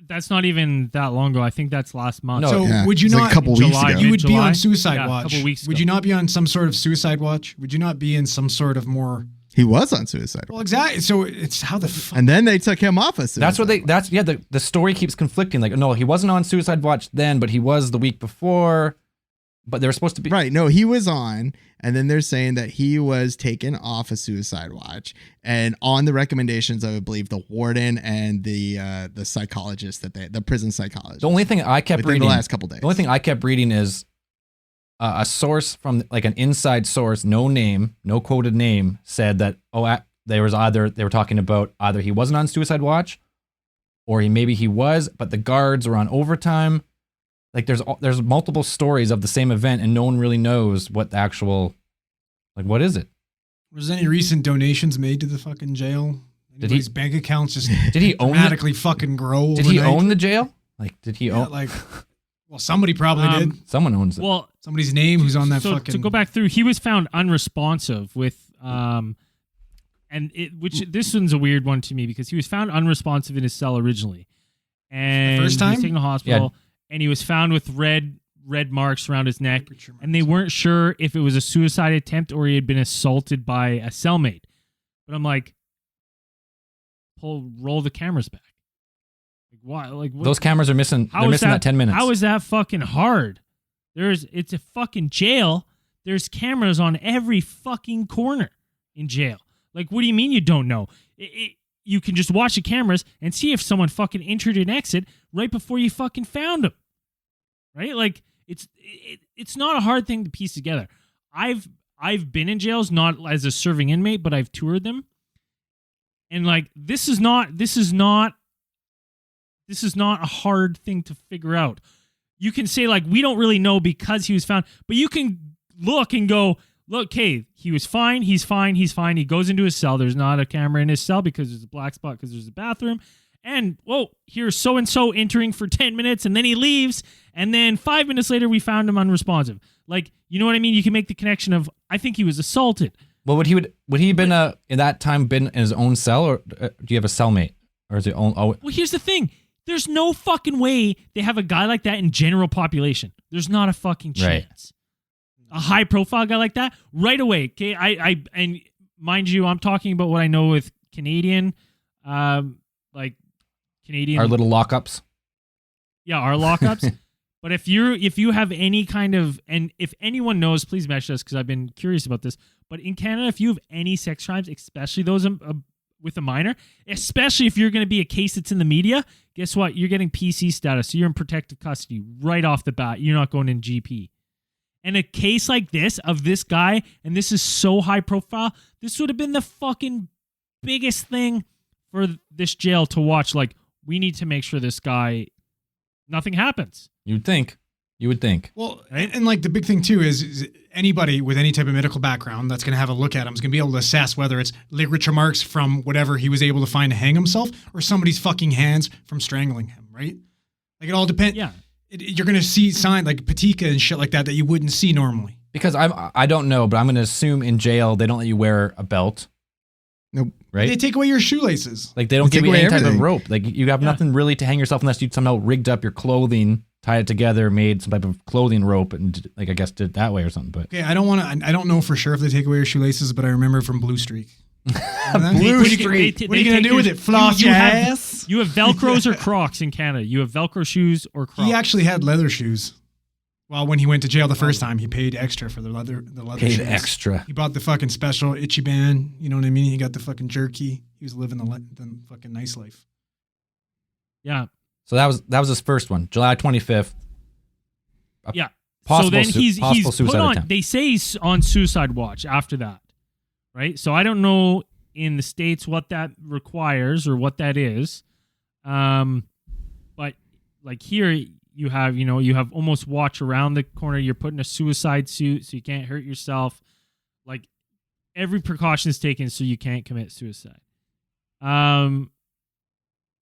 That's not even that long ago. I think that's last month. No, so would you not? Like a couple weeks ago. You would be on suicide watch. A couple weeks ago. Would you not be on some sort of suicide watch? Would you not be in some sort of more? He was on suicide watch. Well, exactly. So it's how the fuck. And then they took him off of suicide. That's what the story keeps conflicting. Like, no, he wasn't on suicide watch then, but he was the week before. But they were supposed to be right. No, he was on, and then they're saying that he was taken off of suicide watch, and on the recommendations of, I believe, the warden and the psychologist the prison psychologist. The only thing I kept reading the last couple days. The only thing I kept reading is a source from like an inside source, no name, no quoted name, said that they were talking about either he wasn't on suicide watch, or maybe he was, but the guards were on overtime. Like there's multiple stories of the same event, and no one really knows what the actual, like, what is it? Was any recent donations made to the fucking jail? Did his bank accounts just did he dramatically fucking grow? Did he own the jail? Like, did he own? Like, well, somebody probably did. Someone owns it. Well, somebody's name who's on that fucking. To go back through, he was found unresponsive with this one's a weird one to me, because he was found unresponsive in his cell originally, and the first time he was taken to hospital. Yeah. And he was found with red marks around his neck, and they weren't sure if it was a suicide attempt or he had been assaulted by a cellmate. But I'm like, roll the cameras back. Like, why? Like, what? Those cameras are missing. They're missing that 10 minutes. How is that fucking hard? It's a fucking jail. There's cameras on every fucking corner in jail. Like, what do you mean you don't know? You can just watch the cameras and see if someone fucking entered an exit right before you fucking found them. Right? Like, it's not a hard thing to piece together. I've been in jails, not as a serving inmate, but I've toured them. And like, this is not a hard thing to figure out. You can say, like, we don't really know because he was found, but you can look and go, look, hey, he was fine. He's fine. He's fine. He goes into his cell. There's not a camera in his cell because there's a black spot because there's a bathroom. And, whoa, here's so-and-so entering for 10 minutes, and then he leaves. And then 5 minutes later, we found him unresponsive. Like, you know what I mean? You can make the connection of, I think he was assaulted. Well, would he been in that time been in his own cell, or do you have a cellmate, or is it own? Oh, well, here's the thing. There's no fucking way they have a guy like that in general population. There's not a fucking chance. Right. A high-profile guy like that, right away. Okay, and mind you, I'm talking about what I know with Canadian, Canadian, our little lockups. Yeah, our lockups. But if you have any kind of, and if anyone knows, please message us because I've been curious about this. But in Canada, if you have any sex crimes, especially those with a minor, especially if you're going to be a case that's in the media. Guess what? You're getting PC status, so you're in protective custody right off the bat. You're not going in GP. And a case like this of this guy, and this is so high profile, this would have been the fucking biggest thing for this jail to watch. Like, we need to make sure this guy, nothing happens. You'd think. You would think. Well, and like the big thing too is anybody with any type of medical background that's going to have a look at him is going to be able to assess whether it's ligature marks from whatever he was able to find to hang himself or somebody's fucking hands from strangling him, right? Like it all depends. Yeah. You're going to see signs like patika and shit like that you wouldn't see normally. Because I don't know, but I'm going to assume in jail they don't let you wear a belt. Nope. Right? They take away your shoelaces. Like they don't give you away any type of everything. rope. Like you have nothing really to hang yourself unless you somehow rigged up your clothing, tied it together, made some type of clothing rope, and like I guess did it that way or something. But Okay, I don't know for sure if they take away your shoelaces, but I remember from Blue Streak. Blue Streak. What are you going to do with it? Floss your ass? You have Velcros or Crocs in Canada. You have Velcro shoes or Crocs. He actually had leather shoes. Well, when he went to jail the first time, he paid extra for the leather paid shoes. extra. He bought the fucking special itchy band. You know what I mean? He got the fucking jerky. He was living the fucking nice life. Yeah. So that was his first one, July 25th. Yeah. Possible so then he's possible put suicide on. attempt. They say he's on suicide watch after that, right? So I don't know in the States what that requires or what that is, but like here you have almost watch around the corner. You're put in a suicide suit so you can't hurt yourself. Like every precaution is taken so you can't commit suicide.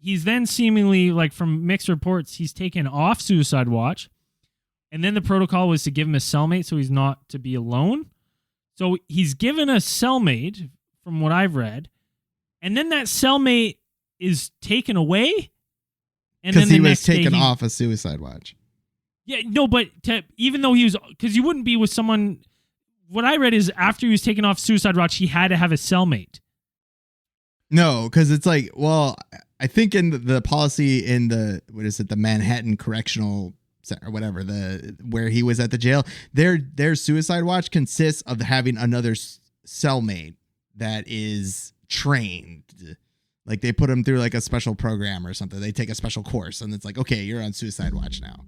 He's then seemingly, like from mixed reports, he's taken off suicide watch. And then the protocol was to give him a cellmate so he's not to be alone. So he's given a cellmate, from what I've read. And then that cellmate is taken away. And then Because he was taken off a suicide watch. Yeah, no, but even though he was, because you wouldn't be with someone. What I read is after he was taken off suicide watch, he had to have a cellmate. No, because it's like, well, I think in the policy in the Manhattan Correctional or whatever, where he was at the jail, their suicide watch consists of having another cellmate that is trained. Like they put him through like a special program or something. They take a special course, and it's like, okay, you're on suicide watch now.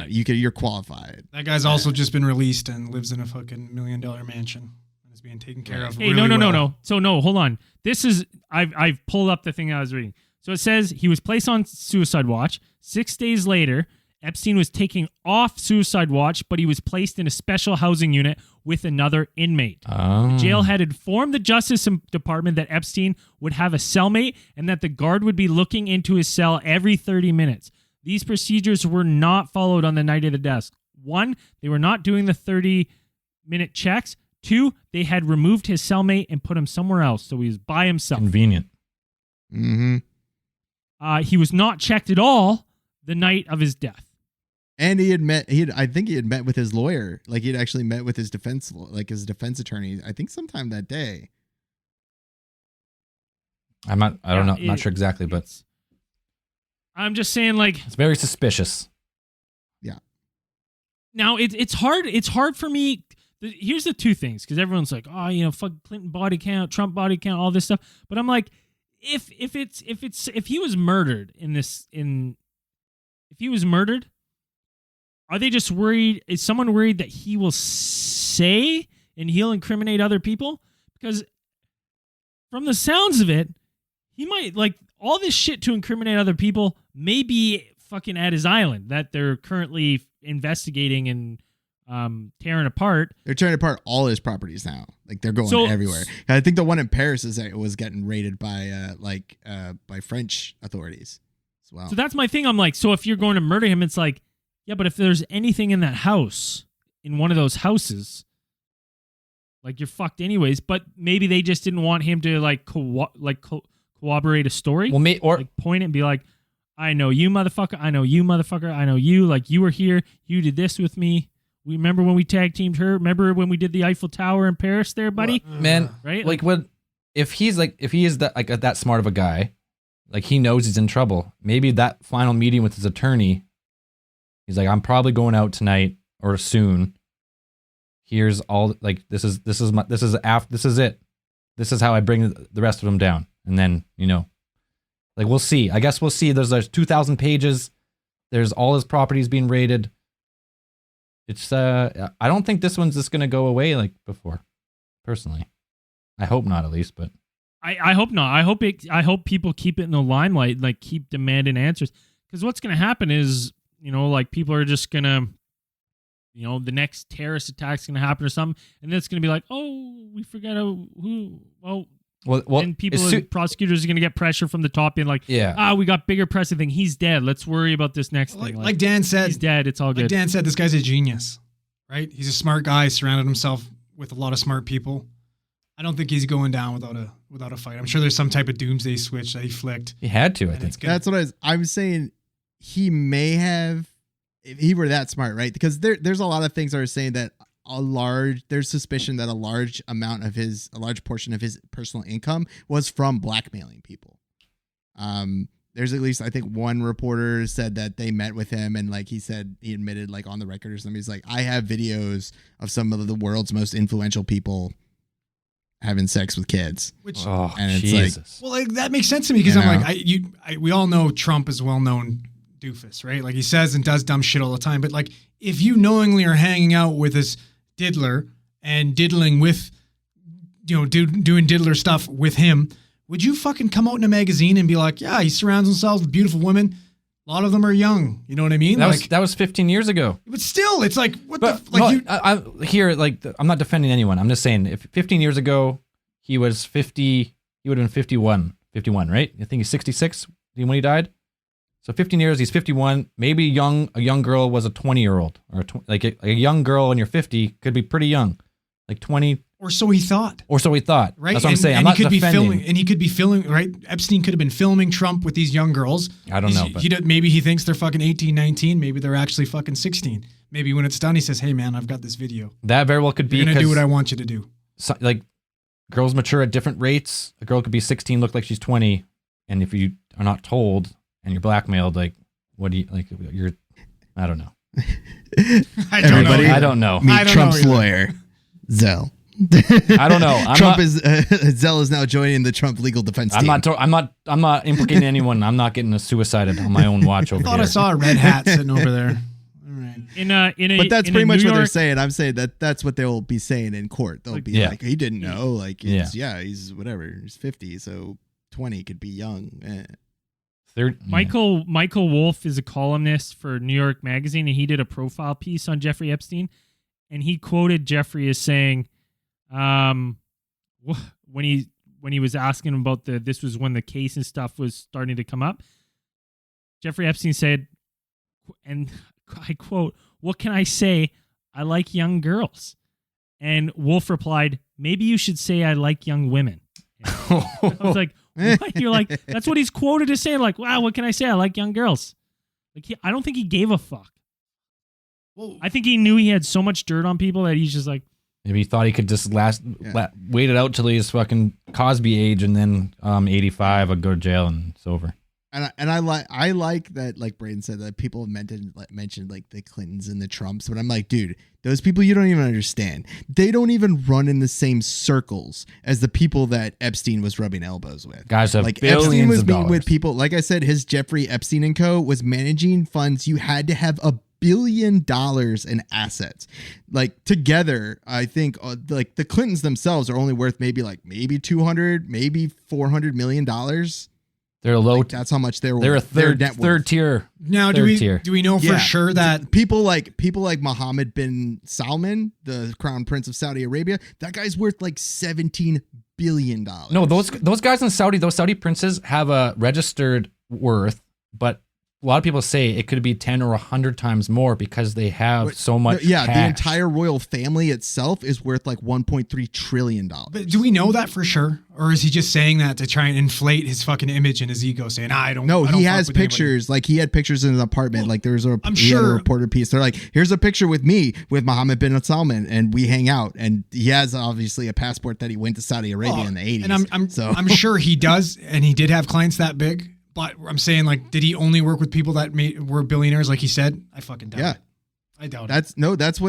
You're qualified. That guy's also just been released and lives in a fucking $1 million mansion and is being taken care of. Hey, really well. no. So no, hold on. This is I've pulled up the thing I was reading. So it says he was placed on suicide watch. 6 days later, Epstein was taken off suicide watch, but he was placed in a special housing unit with another inmate. Oh. The jail had informed the Justice Department that Epstein would have a cellmate and that the guard would be looking into his cell every 30 minutes. These procedures were not followed on the night of the death. 1, they were not doing the 30-minute checks. 2, they had removed his cellmate and put him somewhere else, so he was by himself. Convenient. Mm-hmm. He was not checked at all the night of his death. And I think he had met with his lawyer. Like he'd actually met with his defense attorney, I think sometime that day. I don't know. I'm not sure exactly, but I'm just saying, like, it's very suspicious. Yeah. Now it's hard for me. Here's the two things, because everyone's like, oh, fuck Clinton body count, Trump body count, all this stuff. But I'm like, if he was murdered if he was murdered, are they just worried? Is someone worried that he will say and he'll incriminate other people? Because from the sounds of it, he might, like, all this shit to incriminate other people may be fucking at his island that they're currently investigating and tearing apart. They're tearing apart all his properties now. Like they're going everywhere. I think the one in Paris was getting raided by French authorities as well. So that's my thing. I'm like, so if you're going to murder him, it's like, yeah, but if there's anything in that house, in one of those houses, like, you're fucked anyways. But maybe they just didn't want him to corroborate a story. Well, like point it and be like, I know you, motherfucker. I know you, motherfucker. I know you. Like, you were here. You did this with me. We remember when we tag teamed her. Remember when we did the Eiffel Tower in Paris, there, buddy? Man, right? Like, if he is that smart of a guy, like, he knows he's in trouble. Maybe that final meeting with his attorney, he's like, I'm probably going out tonight or soon. Here's all, like, this is it. this is how I bring the rest of them down. And then, like we'll see. I guess we'll see. There's 2,000 pages. There's all his properties being rated. It's I don't think this one's just gonna go away like before. Personally, I hope not, at least. But I hope not. I hope people keep it in the limelight, like keep demanding answers. Because what's gonna happen is, like people are just gonna, the next terrorist attack's gonna happen or something, and then it's gonna be like, oh, we forgot who. Well, and prosecutors are going to get pressure from the top being like, we got bigger press thing. He's dead. Let's worry about this next thing. Like Dan said, he's dead. It's all good. Like Dan said, this guy's a genius, right? He's a smart guy, surrounded himself with a lot of smart people. I don't think he's going down without a fight. I'm sure there's some type of doomsday switch that he flicked. He had to, I think. That's what I was saying. He may have, if he were that smart, right? Because there's a lot of things that are saying that there's suspicion that a large portion of his personal income was from blackmailing people. There's at least, I think, one reporter said that they met with him and like he said, he admitted like on the record or something, he's like, I have videos of some of the world's most influential people having sex with kids. And it's Jesus. Like, well, like that makes sense to me because I'm like, we all know Trump is a well-known doofus, right? Like he says and does dumb shit all the time. But like, if you knowingly are hanging out with this diddler and diddling with, doing diddler stuff with him, would you fucking come out in a magazine and be like, yeah, he surrounds himself with beautiful women. A lot of them are young. You know what I mean? That was 15 years ago. But still, it's like, I'm not defending anyone. I'm just saying, if 15 years ago he was 50, he would have been 51, right? I think he's 66 when he died. So 15 years, he's 51. Maybe a young girl was a 20-year-old, or a young girl when you're 50 could be pretty young, like 20. Or so he thought. Right. That's what I'm saying. I'm not defending. He could be filming, right? Epstein could have been filming Trump with these young girls. I don't know. But maybe he thinks they're fucking 18, 19. Maybe they're actually fucking 16. Maybe when it's done, he says, hey, man, I've got this video. That very well could be. You're going to do what I want you to do. So, like, girls mature at different rates. A girl could be 16, look like she's 20. And if you are not told and you're blackmailed, like, what do you, like, I don't know. I don't know. Meet Trump's lawyer, Zell. I don't know. Zell is now joining the Trump legal defense team. I'm not implicating anyone. I'm not getting suicided on my own watch over here. I thought I saw a red hat sitting over there. All right. But that's pretty much what they're saying. I'm saying that's what they'll be saying in court. They'll be like, he didn't know. Like, he's whatever. He's 50, so 20 could be young. Michael Wolff is a columnist for New York Magazine, and he did a profile piece on Jeffrey Epstein, and he quoted Jeffrey as saying, when he was asking him about this was when the case and stuff was starting to come up, Jeffrey Epstein said, and I quote, "What can I say? I like young girls." And Wolf replied, "Maybe you should say I like young women." I was like, what? You're like, that's what he's quoted as saying, like, wow, what can I say? I like young girls. Like, I don't think he gave a fuck. Well, I think he knew he had so much dirt on people that he's just like, maybe he thought he could just wait it out till he's fucking Cosby age, and then 85, I'll go to jail and it's over. And I like that, like Braden said, that people mentioned like the Clintons and the Trumps, but I'm like, dude, those people you don't even understand. They don't even run in the same circles as the people that Epstein was rubbing elbows with. Guys have like billions Epstein was of meeting dollars with people. Like I said, his Jeffrey Epstein and Co. was managing funds. You had to have $1 billion in assets. Like together, I think like the Clintons themselves are only worth maybe 200, maybe $400 million. They're a low. That's how much they're a third tier. Now, do we know for sure that people like Mohammed bin Salman, the crown prince of Saudi Arabia, that guy's worth like $17 billion. No, those guys in Saudi, those Saudi princes have a registered worth, but a lot of people say it could be 10 or 100 times more because they have so much cash. The entire royal family itself is worth like $1.3 trillion. But do we know that for sure? Or is he just saying that to try and inflate his fucking image and his ego, saying, I don't know. He has pictures. Like, he had pictures in his apartment. Well, like, there's a reported piece. They're like, here's a picture with me with Mohammed bin Salman, and we hang out. And he has obviously a passport that he went to Saudi Arabia in the 80s. And I'm sure he does, and he did have clients that big. But I'm saying, like, did he only work with people that were billionaires, like he said? I fucking doubt it. I doubt it. That's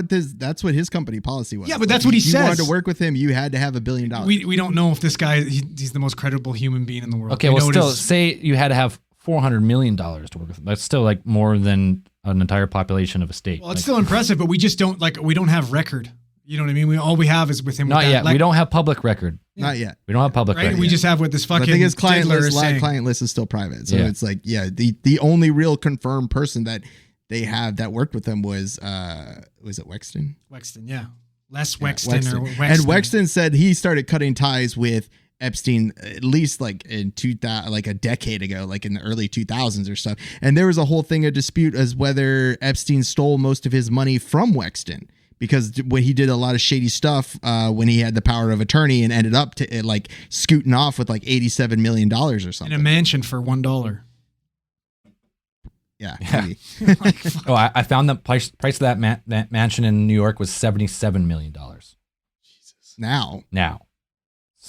what his company policy was. Yeah, but that's what he If you says. wanted to work with him, you had to have $1 billion. We don't know if this guy he's the most credible human being in the world. Okay, We well, know it still, is- say you had to have $400 million to work with. That's still like more than an entire population of a state. Well, it's Like, still impressive, but we just don't we don't have record. You know what I mean? All we have is with him. not with that, yet. like, we don't have public record. Not yet. We don't have public right? record. We yet. just have what this But fucking the thing is, client diddler list, is saying. client list is still private. So Yeah. it's like, the only real confirmed person that they have that worked with him was it Wexton? Wexton, yeah. Les Yeah, Wexton or Wexton. And Wexton said he started cutting ties with Epstein at least like in 2000, like a decade ago, like in the early 2000s or stuff. And there was a whole thing of dispute as whether Epstein stole most of his money from Wexton, because when he did a lot of shady stuff when he had the power of attorney and ended up to like scooting off with like $87 million or in something. a mansion for $1. Yeah. Yeah. maybe. Oh, I found the price of that mansion in New York was $77 million. Now,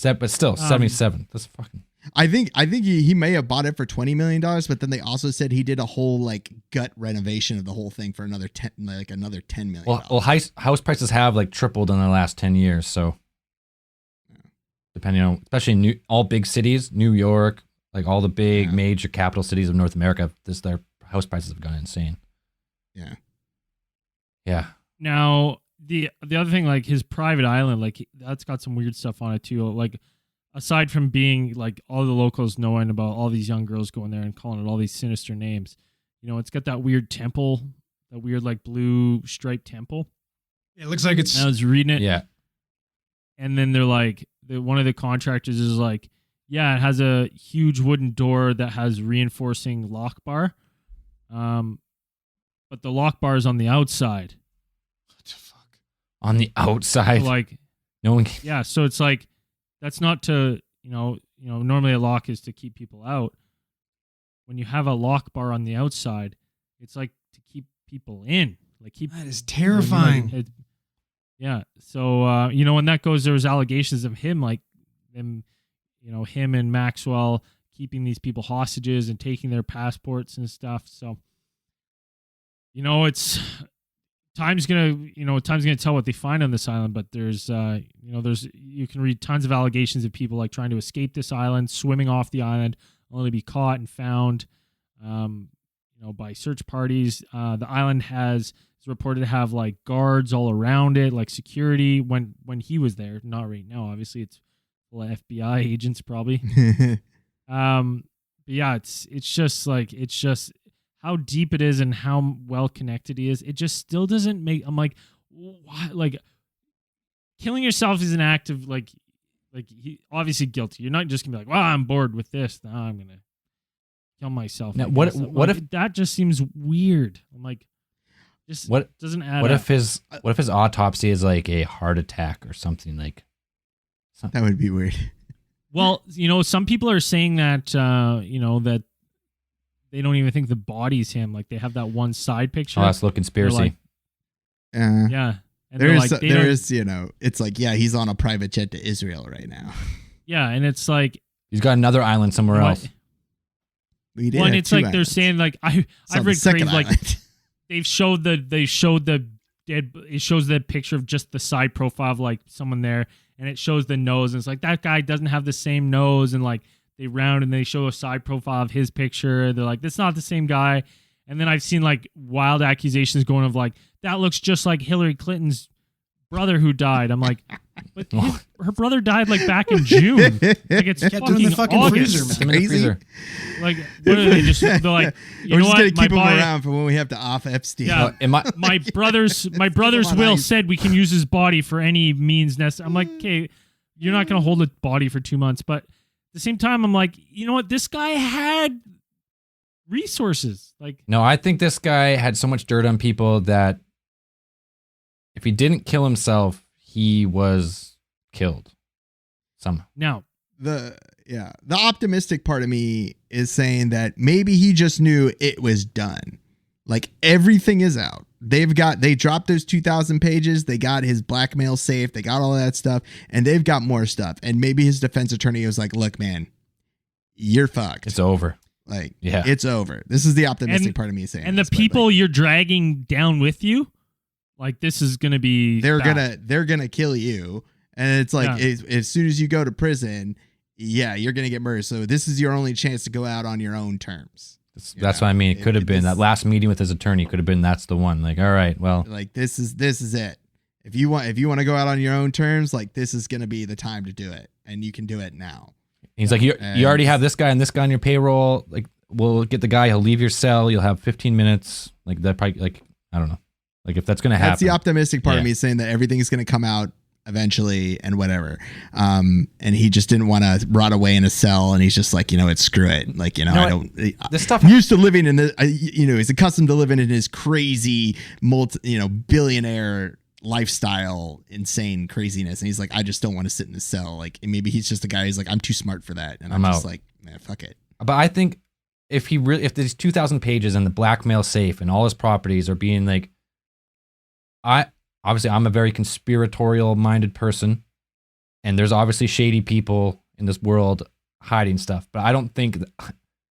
But still, 77. That's fucking. I think he may have bought it for $20 million, but then they also said he did a whole like gut renovation of the whole thing for another $10 million. Well, house prices have like tripled in the last 10 years. So, depending on, especially all big cities, New York, like all the big major capital cities of North America, their house prices have gone insane. Yeah. Yeah. Now, the other thing, like his private island, like that's got some weird stuff on it too. Like aside from being like all the locals knowing about all these young girls going there and calling it all these sinister names, it's got that weird temple, that weird like blue striped temple. It looks like it's And I was reading it, Yeah. and then they're like, one of the contractors is like, yeah, it has a huge wooden door that has reinforcing lock bar, but the lock bar is on the outside. what the fuck? On the outside. So like, no one. yeah, so it's like that's not to normally a lock is to keep people out. When you have a lock bar on the outside, it's like to keep people in, like keep. That is terrifying. Yeah, so when that goes, there was allegations of him, like him and Maxwell keeping these people hostages and taking their passports and stuff. So, it's time's gonna tell what they find on this island. But there's you can read tons of allegations of people like trying to escape this island, swimming off the island, only to be caught and found, by search parties. The island is reported to have like guards all around it, like security when he was there. Not right now, obviously. It's full of FBI agents probably. But yeah, it's just how deep it is and how well connected he is. It just still doesn't make. I'm like, why? Like, killing yourself is an act of like he obviously guilty. You're not just gonna be like, well, I'm bored with this. Now I'm gonna kill myself. Now, I what guess. I'm if like, that just seems weird? I'm like, just What- doesn't add What up. if his autopsy is like a heart attack or something like? That would be weird. Well, some people are saying that that they don't even think the body's him. Like they have that one side picture. Oh, that's a little conspiracy. like- Yeah. Yeah. And There they're is, like, they there don't- is, it's like, yeah, he's on a private jet to Israel right now. Yeah, and it's like He's got another island somewhere what- else. We did Well, and have it's two like they're islands. saying like I've It's on the read second crazy, like island. they showed the dead. It shows the picture of just the side profile of like someone there, and it shows the nose, and it's like that guy doesn't have the same nose, and like they round and they show a side profile of his picture. They're like, that's not the same guy. And then I've seen like wild accusations going of like that looks just like Hillary Clinton's brother who died. I'm like, but her brother died like back in June. Like it's Get it in fucking, the fucking August. freezer, man. It's in the Crazy. freezer. Like what are they just? They're like, you We're know just what? gonna My keep him body- around for when we have to off Epstein. Yeah. In my my brother's on will ice. said we can use his body for any means necessary. I'm like, okay, you're not gonna hold a body for 2 months, but at the same time, I'm like, you know what? This guy had resources. Like, No, I think this guy had so much dirt on people that if he didn't kill himself, he was killed. Somehow. now, The optimistic part of me is saying that maybe he just knew it was done. Like everything is out. They dropped those 2,000 pages. They got his blackmail safe. They got all that stuff, and they've got more stuff. And maybe his defense attorney was like, "Look, man, you're fucked. It's over. Like, Yeah. it's over." This is the optimistic And- part of me saying. and the this, but, people like, you're dragging down with you Like this is gonna be they're bad. gonna kill you, and it's like as soon as you go to prison, you're gonna get murdered. So this is your only chance to go out on your own terms. That's what I mean. It could have been that last meeting with his attorney. Could have been that's the one. Like, all right, well, like this is it. If you want to go out on your own terms, like this is gonna be the time to do it, and you can do it now. He's like, you already have this guy and this guy on your payroll. Like, we'll get the guy. He'll leave your cell. You'll have 15 minutes. Like that. Probably like I don't know. Like if that's gonna happen. That's the optimistic part of me saying that everything is gonna come out eventually and whatever. And he just didn't want to rot away in a cell, and he's just like, it's screw it. Like, I don't. This stuff. I'm used to living in the. He's accustomed to living in his crazy billionaire lifestyle, insane craziness, and he's like, I just don't want to sit in the cell. Like maybe he's just a guy who's like, I'm too smart for that, and I'm just like, man, fuck it. But I think if these 2,000 pages and the blackmail safe and all his properties are being like, I'm a very conspiratorial minded person, and there's obviously shady people in this world hiding stuff, but I don't think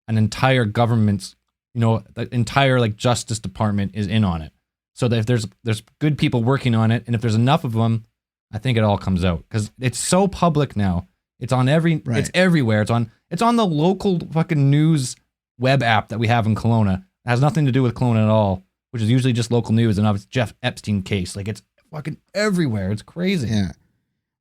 an entire government's, the entire like Justice Department is in on it. So that if there's good people working on it, and if there's enough of them, I think it all comes out because it's so public now. It's on it's everywhere. It's on the local fucking news web app that we have in Kelowna. It has nothing to do with Kelowna at all, which is usually just local news. And it's Jeff Epstein case. Like it's fucking everywhere. It's crazy. Yeah.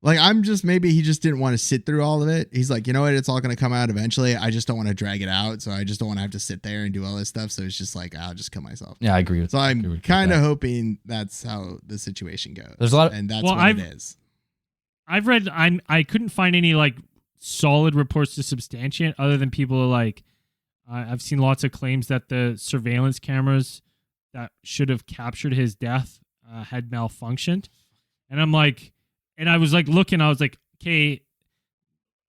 Like maybe he just didn't want to sit through all of it. He's like, you know what? It's all going to come out eventually. I just don't want to drag it out. So I just don't want to have to sit there and do all this stuff. So it's just like, I'll just kill myself. Yeah, I agree with that. So I'm kind of hoping that's how the situation goes. There's a lot and that's what it is. I've read, I couldn't find any like solid reports to substantiate other than people like, I've seen lots of claims that the surveillance cameras that should have captured his death had malfunctioned. And I'm like, and I was like looking, I was like, okay,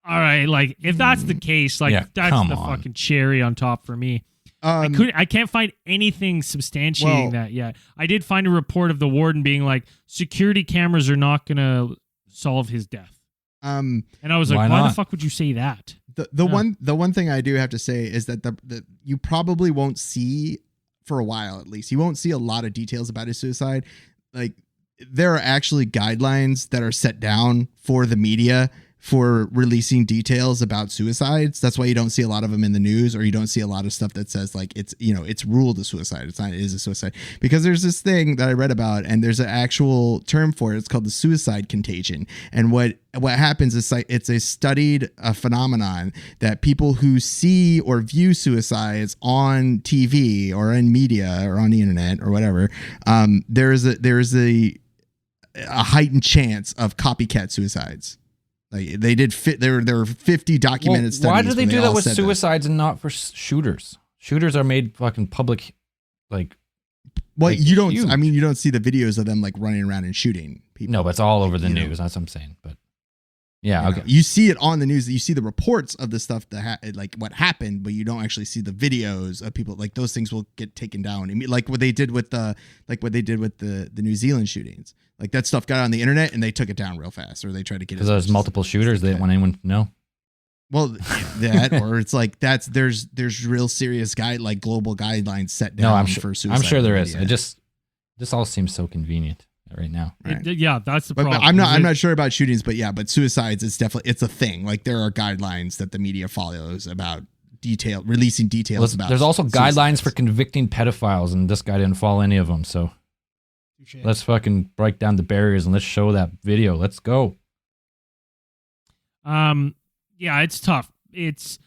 all right, like if that's the case, like that's the fucking cherry on top for me. I can't find anything substantiating that yet. I did find a report of the warden being like, security cameras are not gonna solve his death. And I was like, why the fuck would you say that? The one thing I do have to say is that the you probably won't see for a while, at least, you won't see a lot of details about his suicide. Like there are actually guidelines that are set down for the media for releasing details about suicides. That's why you don't see a lot of them in the news, or you don't see a lot of stuff that says like it's ruled a suicide. It is a suicide, because there's this thing that I read about, and there's an actual term for it. It's called the suicide contagion. And what happens is like, it's a studied phenomenon that people who see or view suicides on TV or in media or on the internet or whatever, there is a heightened chance of copycat suicides. Like they did there were 50 documented studies. Why do they do that with suicides and not for shooters? Shooters are made fucking public, like. Well, like you don't. huge. I mean, you don't see the videos of them like running around and shooting people. No, but it's all over the news. That's what I'm saying. But yeah, okay. You see it on the news. You see the reports of the stuff that like what happened, but you don't actually see the videos of people. Like those things will get taken down. Like what they did with the New Zealand shootings. Like that stuff got on the internet and they took it down real fast, or they tried to get it. Because there's multiple shooters. They didn't want anyone to know. Well, that, or it's like there's real serious global guidelines set down for suicide. I'm sure there is. This all seems so convenient right now. Right. That's the problem. But I'm not sure about shootings, but suicides is definitely, it's a thing. Like there are guidelines that the media follows about releasing details about. There's also guidelines for convicting pedophiles, and this guy didn't follow any of them. So let's fucking break down the barriers and let's show that video. Let's go. Yeah, it's tough. It's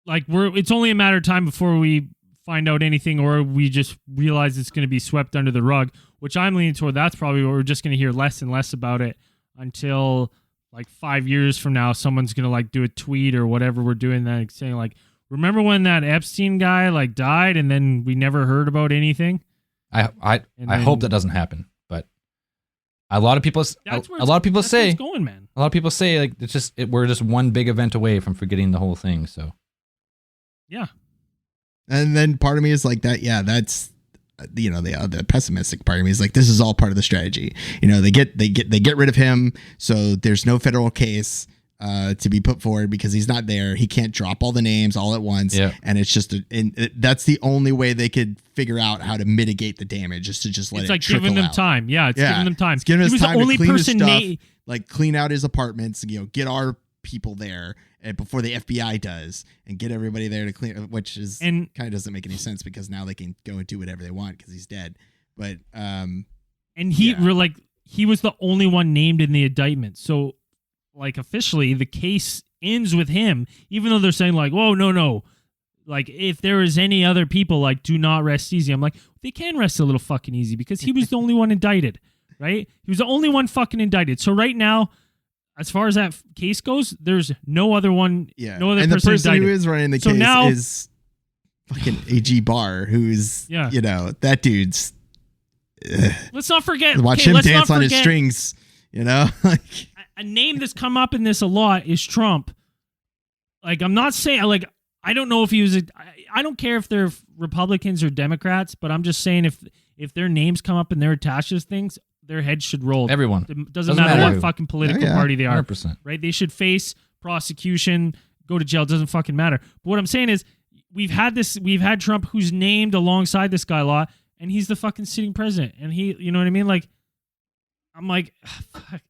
like it's only a matter of time before we find out anything, or we just realize it's going to be swept under the rug, which I'm leaning toward. That's probably what we're just going to hear less and less about it until like 5 years from now, someone's going to like do a tweet or whatever we're doing, that saying like, remember when that Epstein guy like died and then we never heard about anything? I hope that doesn't happen, but a lot of people say going, man. A lot of people say like we're just one big event away from forgetting the whole thing. So yeah. And then part of me is like that. Yeah, that's the pessimistic part of me is like, this is all part of the strategy. They get rid of him, so there's no federal case. to be put forward because he's not there. He can't drop all the names all at once. Yeah. And it's just, that's the only way they could figure out how to mitigate the damage, is to just let It's it like giving them out. time. Yeah, it's giving them time. It's giving He us was time the only to clean his person stuff, like clean out his apartments, get our people there before the FBI does, and get everybody there to clean, which is kind of doesn't make any sense because now they can go and do whatever they want because he's dead. But and he he was the only one named in the indictment. So like officially the case ends with him, even though they're saying like, whoa, no. Like if there is any other people, like do not rest easy. I'm like, they can rest a little fucking easy because he was the only one indicted, right? He was the only one fucking indicted. So right now, as far as that case goes, there's no other one. Yeah. No other and person the person indicted. who is running the So case now, is fucking AG Barr, who's, that dude's. Let's not forget. Watch him dance on his strings, A name that's come up in this a lot is Trump. Like, I'm not saying, like, I don't know if he was I don't care if they're Republicans or Democrats, but I'm just saying if their names come up and they're attached to things, their heads should roll. Everyone. It doesn't matter what who. fucking political party they are. 100%. Right? They should face prosecution, go to jail. It doesn't fucking matter. But what I'm saying is we've had Trump who's named alongside this guy a lot, and he's the fucking sitting president. And he, you know what I mean? Like, I'm like, fuck.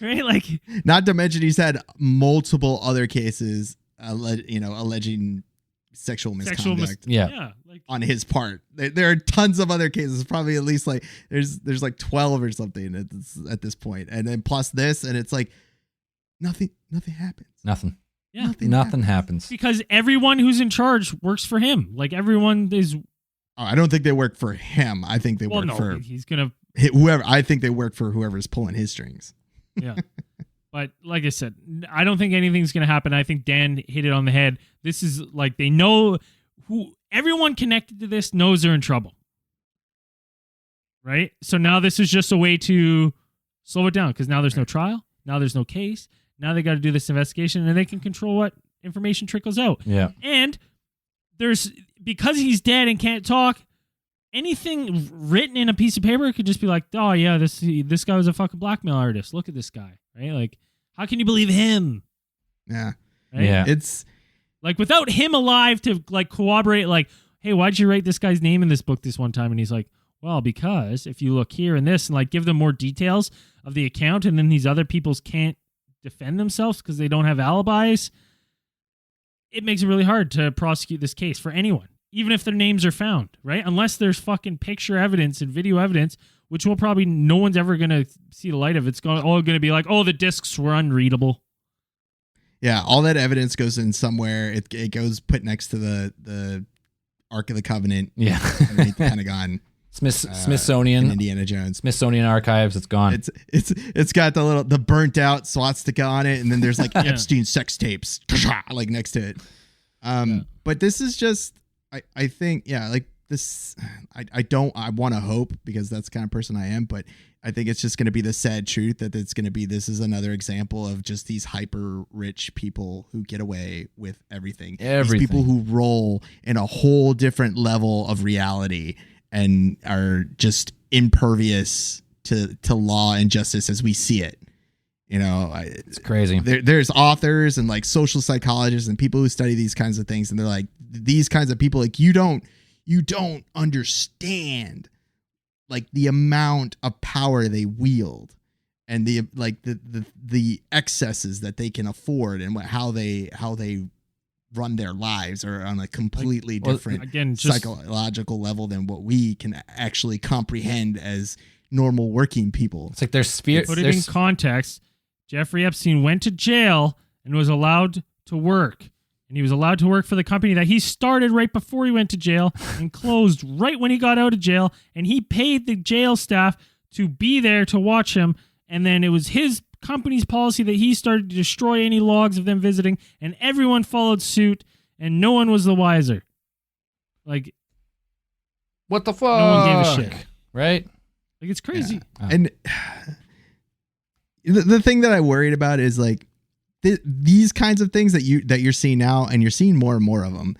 Right? Like, not to mention he's had multiple other cases, alleging sexual misconduct. on his part. There are tons of other cases, probably at least like there's like 12 or something at this point. And then plus this, and it's like nothing happens. Nothing. Yeah. Nothing happens. Because everyone who's in charge works for him. Like everyone is. I don't think they work for him. I think they work for he's gonna whoever. I think they work for whoever's pulling his strings. Yeah. But like I said, I don't think anything's going to happen. I think Dan hit it on the head. This is like, they know everyone connected to this knows they're in trouble. Right? So now this is just a way to slow it down because now there's no trial. Now there's no case. Now they got to do this investigation and they can control what information trickles out. Yeah. And because he's dead and can't talk, anything written in a piece of paper could just be like, oh yeah, this guy was a fucking blackmail artist. Look at this guy, right? Like, how can you believe him? Yeah, right? Yeah. It's like without him alive to like corroborate, like, hey, why'd you write this guy's name in this book this one time? And he's like, well, because if you look here and this, and like give them more details of the account, and then these other people's can't defend themselves because they don't have alibis. It makes it really hard to prosecute this case for anyone. Even if their names are found, right? Unless there's fucking picture evidence and video evidence, which no one's ever going to see the light of. It's all going to be like, oh, the discs were unreadable. Yeah, all that evidence goes in somewhere. It goes put next to the Ark of the Covenant. Yeah. Underneath the Pentagon. Smithsonian. Indiana Jones. Smithsonian Archives. It's gone. It's got the burnt out swastika on it, and then there's like Epstein sex tapes like next to it. But this is just. I think, like this, I want to hope because that's the kind of person I am, but I think it's just going to be the sad truth that this is another example of just these hyper rich people who get away with everything. These people who roll in a whole different level of reality and are just impervious to law and justice as we see it. It's crazy. There's authors and like social psychologists and people who study these kinds of things, and they're like, these kinds of people, like you don't understand like the amount of power they wield and the excesses that they can afford and how they run their lives are on a completely different psychological level than what we can actually comprehend as normal working people. It's like their spirit. Put it in context. Jeffrey Epstein went to jail and was allowed to work. And he was allowed to work for the company that he started right before he went to jail and closed right when he got out of jail. And he paid the jail staff to be there to watch him. And then it was his company's policy that he started to destroy any logs of them visiting. And everyone followed suit. And no one was the wiser. Like, what the fuck? No one gave a shit. Right? Like, it's crazy. Yeah. And the thing that I worried about is like these kinds of things that you're seeing now, and you're seeing more and more of them.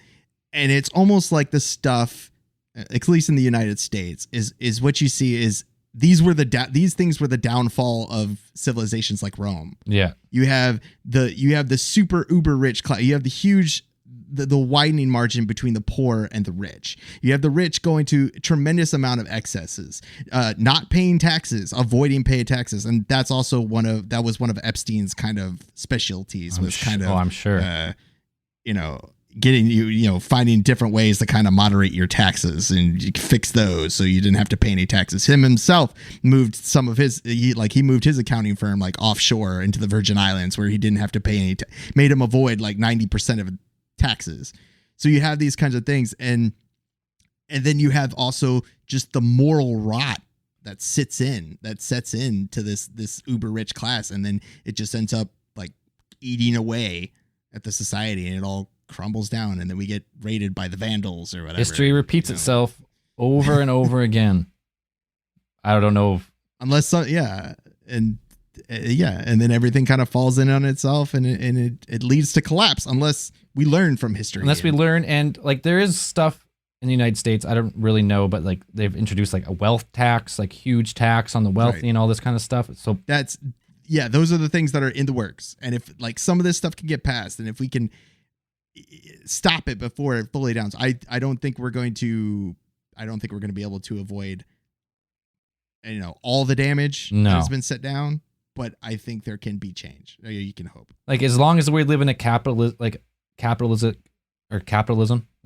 And it's almost like the stuff, at least in the United States, is what you see is these things were the downfall of civilizations like Rome. Yeah. You have the super uber rich class. You have the widening margin between the poor and the rich. You have the rich going to a tremendous amount of excesses, not paying taxes, avoiding paying taxes, and that's also one of Epstein's kind of specialties. I'm sure. Getting finding different ways to kind of moderate your taxes and you fix those so you didn't have to pay any taxes. Him himself moved some of his he moved his accounting firm like offshore into the Virgin Islands where he didn't have to pay any made him avoid like 90% of taxes. So you have these kinds of things, and then you have also just the moral rot that sets in to this uber rich class, and then it just ends up like eating away at the society, and it all crumbles down, and then we get raided by the Vandals or whatever. History repeats itself over and over again. I don't know. And then everything kind of falls in on itself, and it leads to collapse unless we learn from history. And like there is stuff in the United States I don't really know, but like they've introduced like a wealth tax, like huge tax on the wealthy and all this kind of stuff. So those are the things that are in the works. And if like some of this stuff can get passed, and if we can stop it before it fully downs, I don't think we're going to be able to avoid all the damage that has been set down, but I think there can be change. You can hope. Like as long as we live in a capitalism, like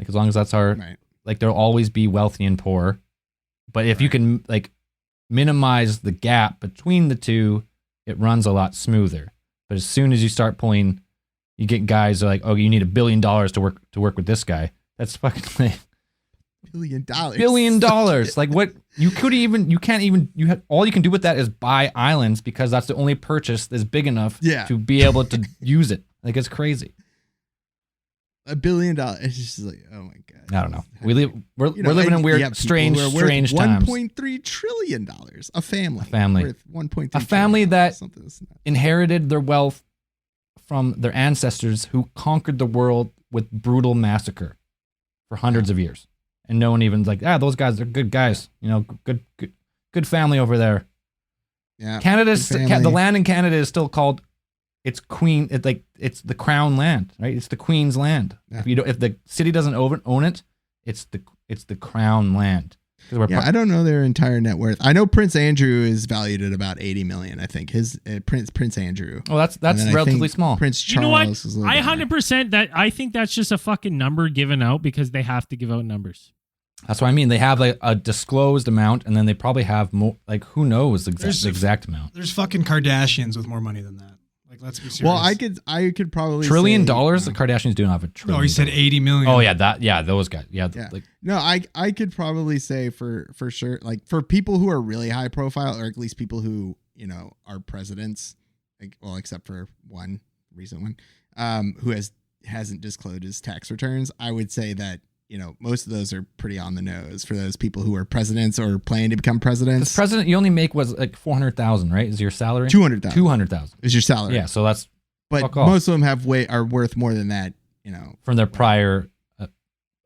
as long as that's our like there'll always be wealthy and poor. But if you can like minimize the gap between the two, it runs a lot smoother. But as soon as you start pulling, you get guys like, oh, you need $1 billion to work with this guy. That's fucking like $1 billion. Like what you can't even all you can do with that is buy islands because that's the only purchase that's big enough to be able to use it. Like it's crazy. $1 billion. It's just like, oh my god. I don't know. We're living in weird, strange times. $1.3 trillion. A family. Worth 1.3. A family that inherited their wealth from their ancestors who conquered the world with brutal massacre for hundreds of years. And no one even's like, those guys are good guys. Good family over there. Yeah. The land in Canada is still called it's the crown land, right? It's the Queen's land. Yeah. If the city doesn't own it, it's the crown land. I don't know their entire net worth. I know Prince Andrew is valued at about $80 million. I think his Prince Andrew. Oh, that's relatively small. Prince Charles. You know what? Is I 100% that I think that's just a fucking number given out because they have to give out numbers. That's what I mean. They have like a disclosed amount, and then they probably have more. Like who knows the exact amount? There's fucking Kardashians with more money than that. Like let's be serious. Well, I could probably $1 trillion. The Kardashians do not have $1 trillion. No, he said 80 million. Oh yeah, those guys. Yeah. Like, no, I could probably say for sure, like for people who are really high profile, or at least people who are presidents, except for one recent one, who hasn't disclosed his tax returns. I would say that most of those are pretty on the nose for those people who are presidents or planning to become presidents. As president, you only make like $400,000, right? Is your salary $200,000 is your salary? Yeah, so that's. But most of them are worth more than that. From their prior,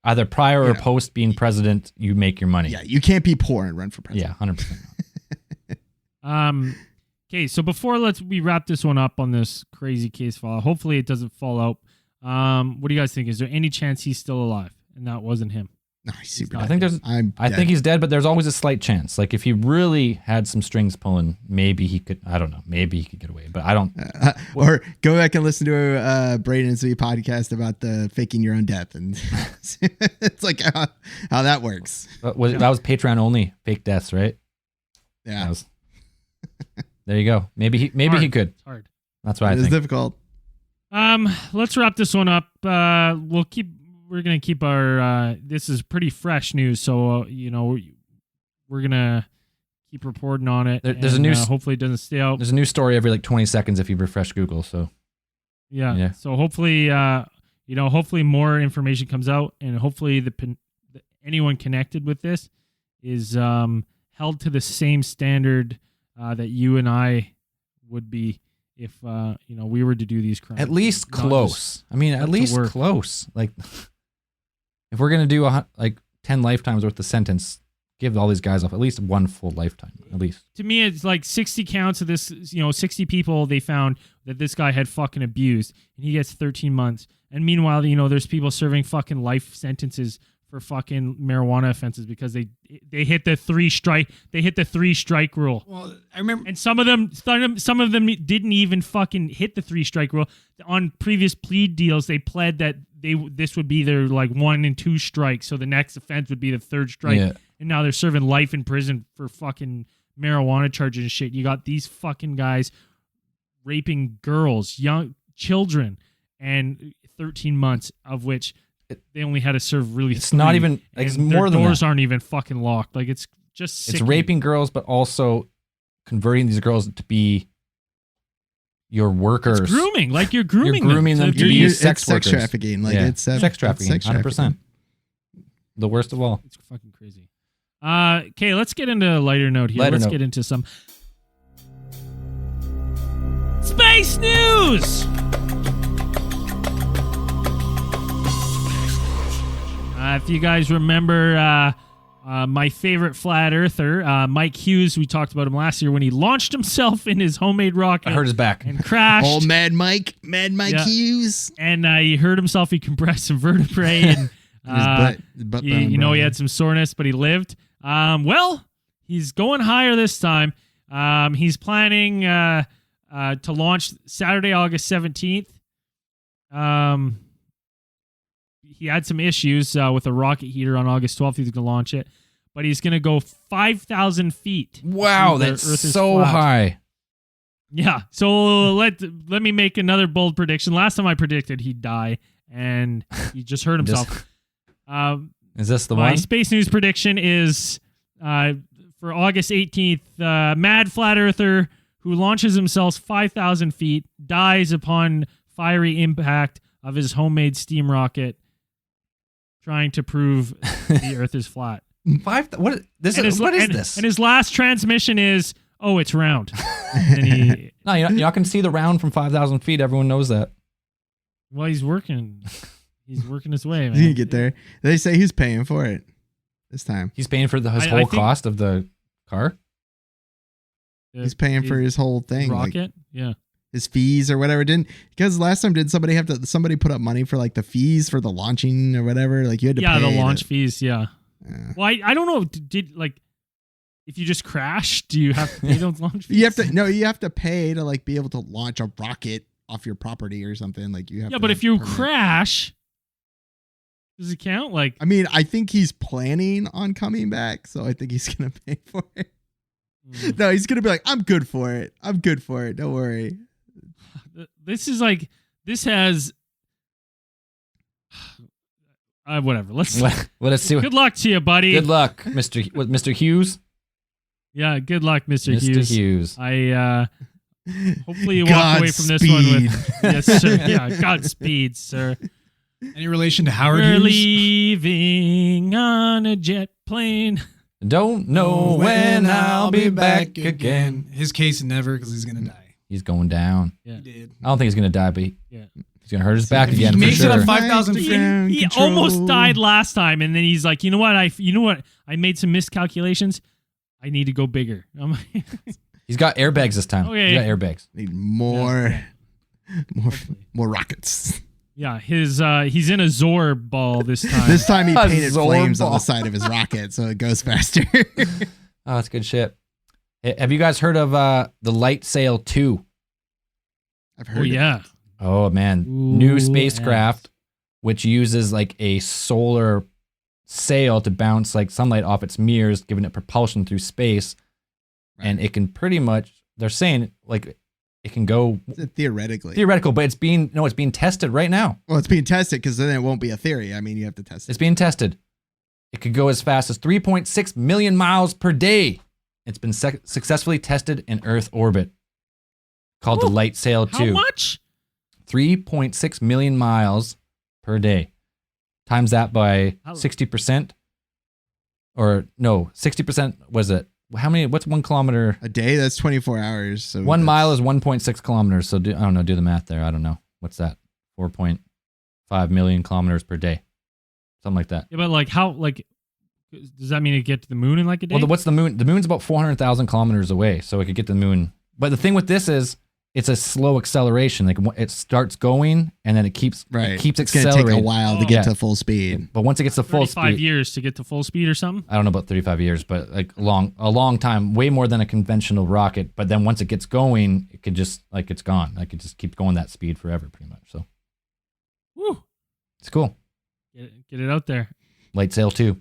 either prior or post being president, you make your money. Yeah, you can't be poor and run for president. Yeah, 100%. Okay, so before we wrap this one up on this crazy case file. Hopefully it doesn't fall out. What do you guys think? Is there any chance he's still alive? And that wasn't him. No, he's super. I think he's dead, but there's always a slight chance. Like if he really had some strings pulling, maybe he could. I don't know. Maybe he could get away, but I don't. Or go back and listen to Braden's podcast about the faking your own death, and it's like how that works. That was Patreon only fake deaths, right? Yeah. There you go. Maybe he could. It's hard. That's what I think. It's difficult. Let's wrap this one up. We're going to keep our, this is pretty fresh news. So, we're going to keep reporting on it. There's a new, hopefully it doesn't stay out. There's a new story every like 20 seconds if you refresh Google. So yeah. So hopefully, hopefully more information comes out, and hopefully anyone connected with this is held to the same standard that you and I would be if, we were to do these crimes. At least close. I mean, at least close. Like, if we're going to do 10 lifetimes worth of sentence, give all these guys off at least one full lifetime, at least. To me, it's like 60 counts of this, 60 people they found that this guy had fucking abused, and he gets 13 months. And meanwhile, there's people serving fucking life sentences for fucking marijuana offenses because they hit the 3 strike rule. Well, I remember, And some of them didn't even fucking hit the 3 strike rule. On previous plea deals, they pled that this would be their like 1 and 2 strikes, so the next offense would be the 3rd strike. Yeah. And now they're serving life in prison for fucking marijuana charges and shit. You got these fucking guys raping girls, young children, and 13 months of which they only had to serve really. It's 3, not even. Like, it's more than doors that. aren't even fucking locked. Like it's just. It's sickening. raping girls, but also converting these girls to be your workers. It's grooming. Like you're grooming, You're grooming them to be sex workers. Sex trafficking. Like Yeah. it's Sex trafficking. sex 100%. The worst of all. It's fucking crazy. Okay, let's get into a lighter note here. Let's get into some space news. If you guys remember my favorite flat earther, Mike Hughes, we talked about him last year when he launched himself in his homemade rocket. I hurt his back. And crashed. Oh, Mad Mike Yeah. Hughes. And he hurt himself. He compressed some vertebrae. And His butt he bone, he had some soreness, but he lived. Well, he's going higher this time. He's planning to launch Saturday, August 17th. He had some issues with a rocket heater on August 12th. He's going to launch it, but he's going to go 5,000 feet. Wow, The that's Earth is so flat. high. Yeah. So let me make another bold prediction. Last time I predicted he'd die, and he just hurt himself. Is this the My one? space news prediction is for August 18th, mad flat earther who launches himself 5,000 feet dies upon fiery impact of his homemade steam rocket, trying to prove the Earth is flat. What is this? And his last transmission is, "Oh, it's round." And No, you're not going to see the round from 5,000 feet. Everyone knows that. well, he's working. He's working his way, man. He's gonna get there. They say he's paying for it this time. He's paying for his I whole think- cost of the car. He's paying for his whole thing, like rocket. Yeah. his fees or whatever. Because last time did somebody put up money for like the fees for the launching or whatever? Like you had to pay The launch fees. Yeah. Yeah. Well, I don't know. Did like if you just crash, do you have to pay those launch fees? You have to pay to like be able to launch a rocket off your property or something. Like you have. Yeah, to but have if you permit. crash, does it count? Like, I mean, I think he's planning on coming back, so I think he's gonna pay for it. No, he's gonna be like, I'm good for it. Don't worry. this is like this has whatever. Let's see. good luck to you, buddy. Good luck, Mr. Hughes. Yeah, good luck, Mr. Hughes. I hopefully you walk away from this one with yes, sir. Yeah, Godspeed, sir. any relation to Howard We're Hughes? leaving on a jet plane. Don't know when I'll be back again. His case never, because he's gonna die. He's going down. Yeah. He did. I don't think he's going to die, but Yeah. he's going to hurt his back If again he for makes sure. it on 5,000 feet. He almost died last time, and then he's like, you know what? I made some miscalculations. I need to go bigger. I'm like, He's got airbags this time. Okay. He's got airbags. Need more rockets. yeah, he's in a Zorb ball this time. This time he A painted Zorb flames on ball. the side of his rocket so it goes faster. Oh, that's good shit. Hey, have you guys heard of the Light Sail 2? I've Oh heard. yeah. Oh, man. Ooh, New spacecraft, which uses like a solar sail to bounce like sunlight off its mirrors, giving it propulsion through space. And it can pretty much, they're saying like it can go Theoretically. theoretical, but it's being tested right now. Well, it's being tested because then it won't be a theory. I mean, you have to test it. It's being tested. It could go as fast as 3.6 million miles per day. It's been successfully tested in Earth orbit. Called the Light Sail 2. How much? 3.6 million miles per day. Times that by How- 60%. Or no, 60% was it? How many? What's 1 kilometer? A day, that's 24 hours. So 1 that's- mile is 1.6 kilometers. So I don't know. Do the math there. I don't know. What's that? 4.5 million kilometers per day. Something like that. Yeah, but like how like Does that mean it get to the moon in like a day? Well, what's the moon? The moon's about 400,000 kilometers away, so it could get to the moon. But the thing with this is, it's a slow acceleration. Like it starts going, and then it keeps It's accelerating. gonna take a while to get to full speed. But once it gets to full 35 speed, years to get to full speed or something? I don't know about 35 years, but like a long time, way more than a conventional rocket. But then once it gets going, it could just like it's gone. Like it just keeps going that speed forever, pretty much. So, Woo. it's cool. Get it out there. Light sail too.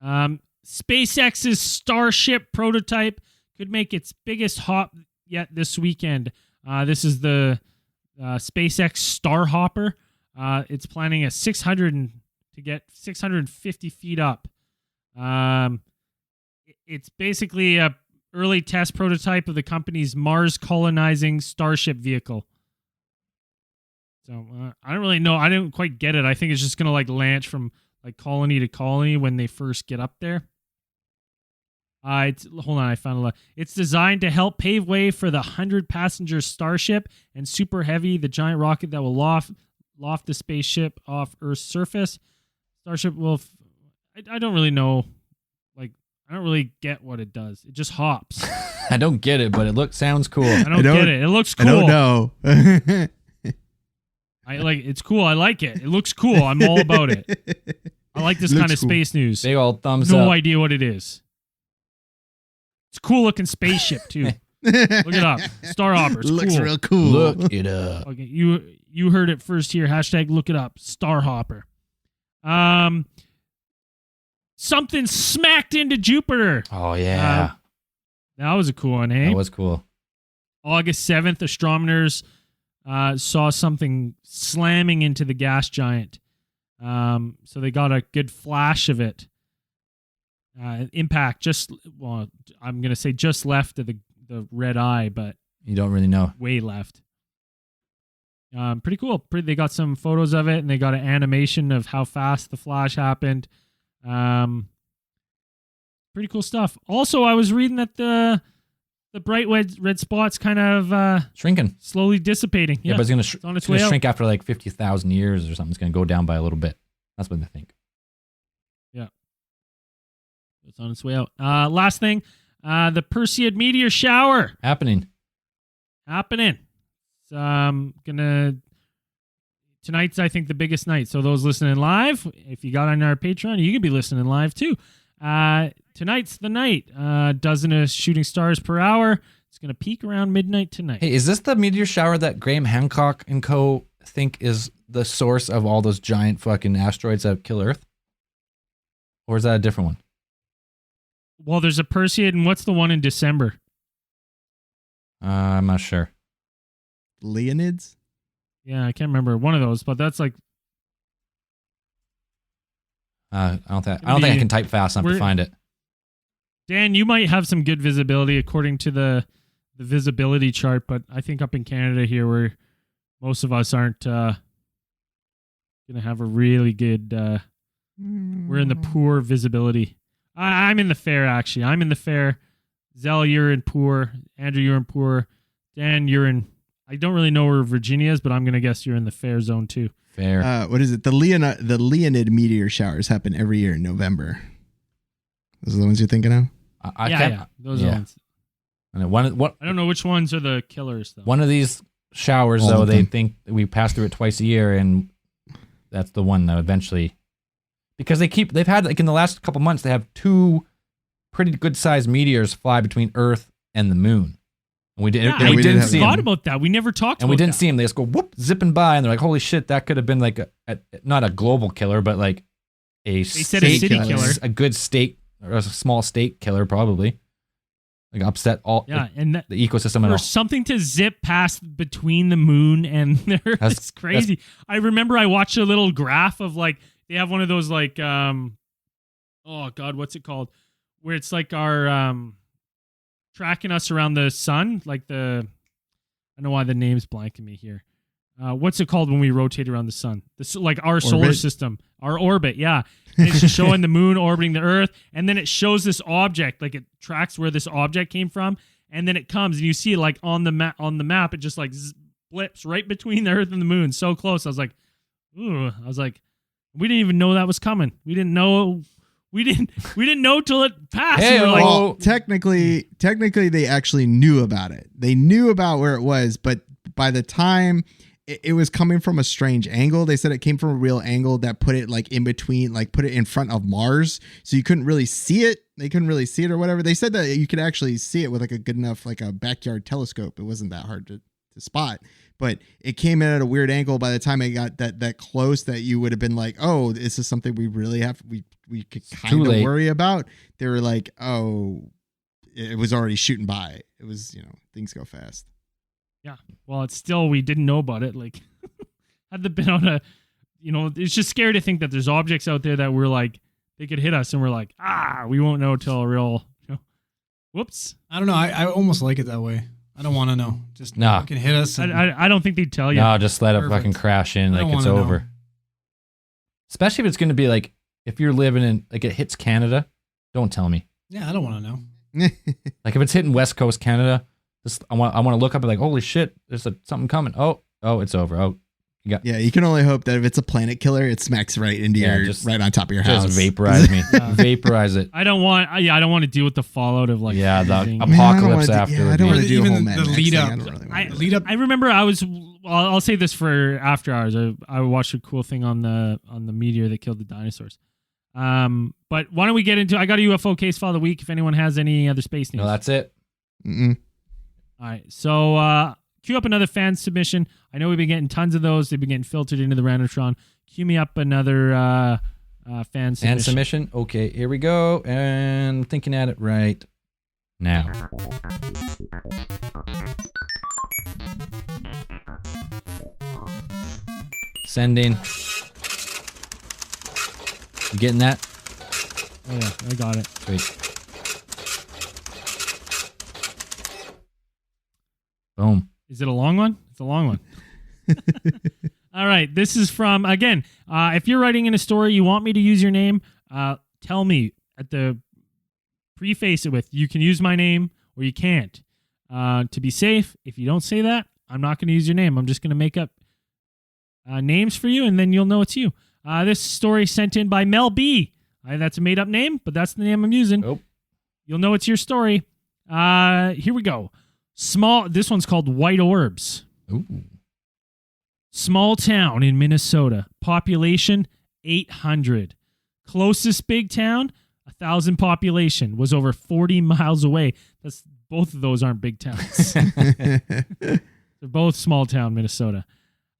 SpaceX's Starship prototype could make its biggest hop yet this weekend. This is the SpaceX Starhopper. It's planning to get 650 feet up. It's basically a early test prototype of the company's Mars colonizing Starship vehicle. So I don't really know. I didn't quite get it. I think it's just gonna like launch from like colony to colony when they first get up there. Hold on, I found a lot. It's designed to help pave way for the 100-passenger Starship and Super Heavy, the giant rocket that will loft the spaceship off Earth's surface. Starship will. I don't really know. Like, I don't really get what it does. It just hops. I don't get it, but it sounds cool. I don't get it. It looks cool. I don't know. It's cool. I like it. It looks cool. I'm all about it. I like this kind of space news. Big old thumbs up. No idea what it is. It's a cool looking spaceship too. Look it up. Starhopper. It's Looks cool. real cool. Look it up. Okay, you heard it first here. # look it up. Starhopper. Something smacked into Jupiter. Oh yeah, That was a cool one, hey? that was cool. August 7th, astronomers saw something slamming into the gas giant. So they got a good flash of it. Impact I'm going to say just left of the red eye, but You don't really know. way left. Pretty cool. They got some photos of it, and they got an animation of how fast the flash happened. Pretty cool stuff. Also, I was reading that the bright red spot's kind of Shrinking. slowly dissipating. Yeah, but it's It's on its way gonna out. shrink after like 50,000 years or something. It's gonna go down by a little bit. That's what they think. It's on its way out. Last thing, the Perseid meteor shower Happening. It's tonight's, I think, the biggest night. So those listening live, if you got on our Patreon, you can be listening live too. Tonight's the night. Dozen of shooting stars per hour. It's gonna peak around midnight tonight. Hey, is this the meteor shower that Graham Hancock and co. think is the source of all those giant fucking asteroids that kill Earth? Or is that a different one? Well, there's a Perseid, and what's the one in December? I'm not sure. Leonids? Yeah, I can't remember one of those, but that's like I don't think I can type fast enough to find it. Dan. You might have some good visibility according to the visibility chart, but I think up in Canada here, where most of us aren't gonna have a really good. We're in the poor visibility. I'm in the fair, actually. I'm in the fair. Zell, you're in poor. Andrew, you're in poor. Dan, you're in. I don't really know where Virginia is, but I'm gonna guess you're in the fair zone too. Fair. What is it? The Leonid meteor showers happen every year in November. Those are the ones you're thinking of? Yeah. Those are the ones. And I don't know which ones are the killers though. one of these showers, All though, of they them. think we pass through it twice a year, and that's the one that eventually, because they've had, like, in the last couple months, they have two pretty good sized meteors fly between Earth and the moon. And we didn't we didn't see thought them. about that. We never talked And about we didn't that. see them. They just go whoop, zipping by, and they're like, "Holy shit, that could have been like not a global killer, but like a said a state city killer. a good state or a small state killer, probably. Like upset all and the ecosystem at for all." something to zip past between the moon and the Earth, That's- it's crazy. I remember I watched a little graph of like they have one of those like oh god, what's it called? Where it's like our tracking us around the sun, like I don't know why the name's blanking me here. What's it called when we rotate around the sun? Like our solar Orbit? system, our orbit, yeah. And it's just showing the moon orbiting the Earth, and then it shows this object, like it tracks where this object came from, and then it comes, and you see it like on the map, it just like blips right between the Earth and the moon, so close. I was like, ooh, we didn't even know that was coming. We didn't know We didn't know till it passed. Hey, We were like, Well, technically, they actually knew about it. They knew about where it was, but by the time it was coming from a strange angle, they said it came from a real angle that put it like in between, like put it in front of Mars, so you couldn't really see it. They couldn't really see it or whatever. They said that you could actually see it with like a good enough, like a backyard telescope. It wasn't that hard to spot, but it came in at a weird angle. By the time it got that close, that you would have been like, oh, this is something we really have, we could kind of worry about. They were like, oh, it was already shooting by. It was, things go fast. yeah. Well, it's still, we didn't know about it. Like, had there been on a, it's just scary to think that there's objects out there that we're like, they could hit us, and we're like, we won't know till a real, whoops. I don't know. I almost like it that way. I don't want to know. Just fucking hit us. I don't think they'd tell you. No, just let it fucking crash in like it's over. Know. Especially if it's going to be like, if you're living in, like it hits Canada, don't tell me. Yeah, I don't want to know. Like if it's hitting West Coast Canada, I want to look up and like, holy shit, there's something coming. Oh, it's over. Oh, yeah, you can only hope that if it's a planet killer, it smacks right into right on top of your house. Just vaporize me. Vaporize it. I don't want to deal with the fallout of like the apocalypse after. I don't want to do even the lead up. Lead up. I remember I'll say this for After Hours. I watched a cool thing on the meteor that killed the dinosaurs. But why don't we get into? I got a UFO case file of the week. If anyone has any other space news. No, that's it. Mm-mm. All right, so cue up another fan submission. I know we've been getting tons of those. They've been getting filtered into the Randomtron. Cue me up another fan submission. Fan submission. Okay, here we go. And I'm thinking at it right now. Sending. You getting that? Oh yeah, I got it. Sweet. Boom. Is it a long one? It's a long one. All right. This is from, again, if you're writing in a story, you want me to use your name, tell me preface it with, you can use my name or you can't. To be safe, if you don't say that, I'm not going to use your name. I'm just going to make up names for you, and then you'll know it's you. This story sent in by Mel B. That's a made-up name, but that's the name I'm using. Nope. You'll know it's your story. Here we go. This one's called White Orbs. Ooh. Small town in Minnesota. Population 800. Closest big town, 1,000 population, was over 40 miles away. Both of those aren't big towns. They're both small town Minnesota.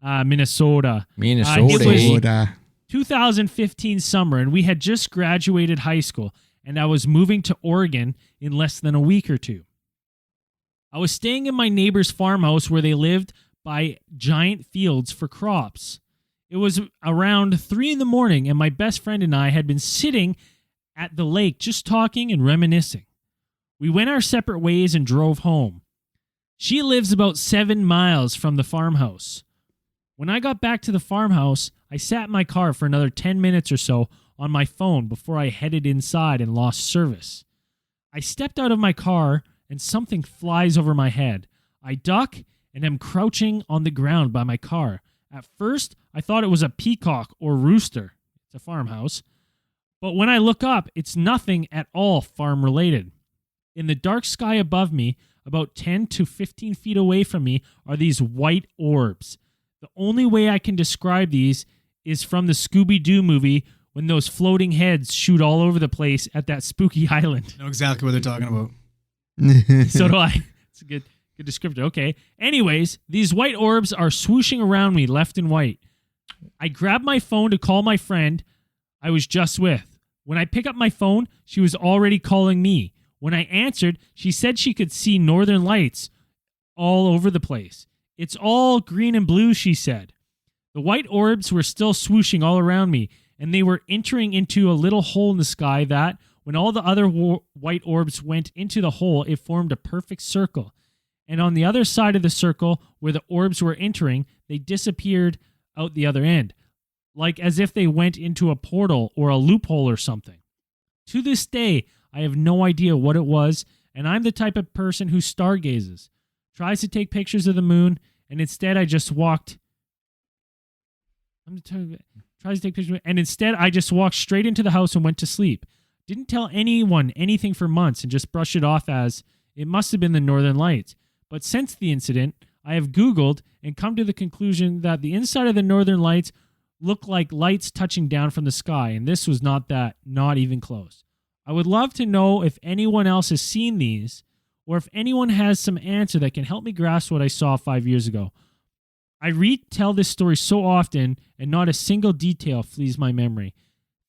Minnesota. Minnesota. It was 2015 summer, and we had just graduated high school, and I was moving to Oregon in less than a week or two. I was staying in my neighbor's farmhouse where they lived by giant fields for crops. It was around 3 a.m, and my best friend and I had been sitting at the lake just talking and reminiscing. We went our separate ways and drove home. She lives about 7 miles from the farmhouse. When I got back to the farmhouse, I sat in my car for another 10 minutes or so on my phone before I headed inside and lost service. I stepped out of my car and something flies over my head. I duck and am crouching on the ground by my car. At first, I thought it was a peacock or rooster. It's a farmhouse. But when I look up, it's nothing at all farm-related. In the dark sky above me, about 10 to 15 feet away from me, are these white orbs. The only way I can describe these is from the Scooby-Doo movie when those floating heads shoot all over the place at that spooky island. I know exactly what they're talking about. So do I. It's a good descriptor. Okay. Anyways, these white orbs are swooshing around me left and right. I grab my phone to call my friend I was just with. When I pick up my phone, she was already calling me. When I answered, she said she could see northern lights all over the place. It's all green and blue, she said. The white orbs were still swooshing all around me, and they were entering into a little hole in the sky that, when all the other white orbs went into the hole, it formed a perfect circle. And on the other side of the circle, where the orbs were entering, they disappeared out the other end, like as if they went into a portal or a loophole or something. To this day, I have no idea what it was, and I'm the type of person who stargazes, tries to take pictures of the moon, and instead I just walked... tries to take pictures, and instead I just walked straight into the house and went to sleep. Didn't tell anyone anything for months and just brushed it off as it must have been the Northern Lights. But since the incident, I have Googled and come to the conclusion that the inside of the Northern Lights looked like lights touching down from the sky, and this was not that, not even close. I would love to know if anyone else has seen these, or if anyone has some answer that can help me grasp what I saw 5 years ago. I retell this story so often, and not a single detail flees my memory.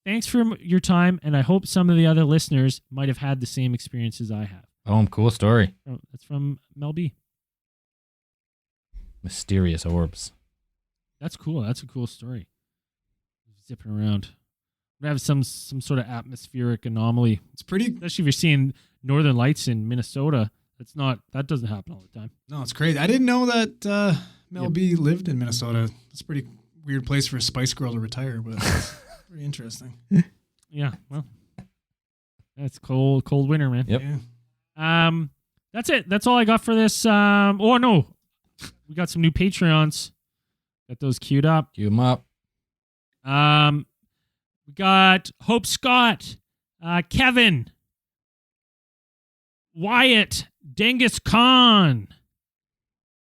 Thanks for your time, and I hope some of the other listeners might have had the same experiences I have. Oh, cool story. Oh, that's from Mel B. Mysterious orbs. That's cool. That's a cool story. Zipping around. We have some sort of atmospheric anomaly. It's pretty. Especially if you're seeing Northern Lights in Minnesota. That doesn't happen all the time. No, it's crazy. I didn't know that Mel B lived in Minnesota. It's a pretty weird place for a Spice Girl to retire, but it's pretty interesting. Yeah, well, that's cold winter, man. Yep. Yeah. That's it. That's all I got for this. Oh no, we got some new Patreons. Got those queued up. Cue them up. We got Hope Scott, Kevin, Wyatt, Genghis Khan,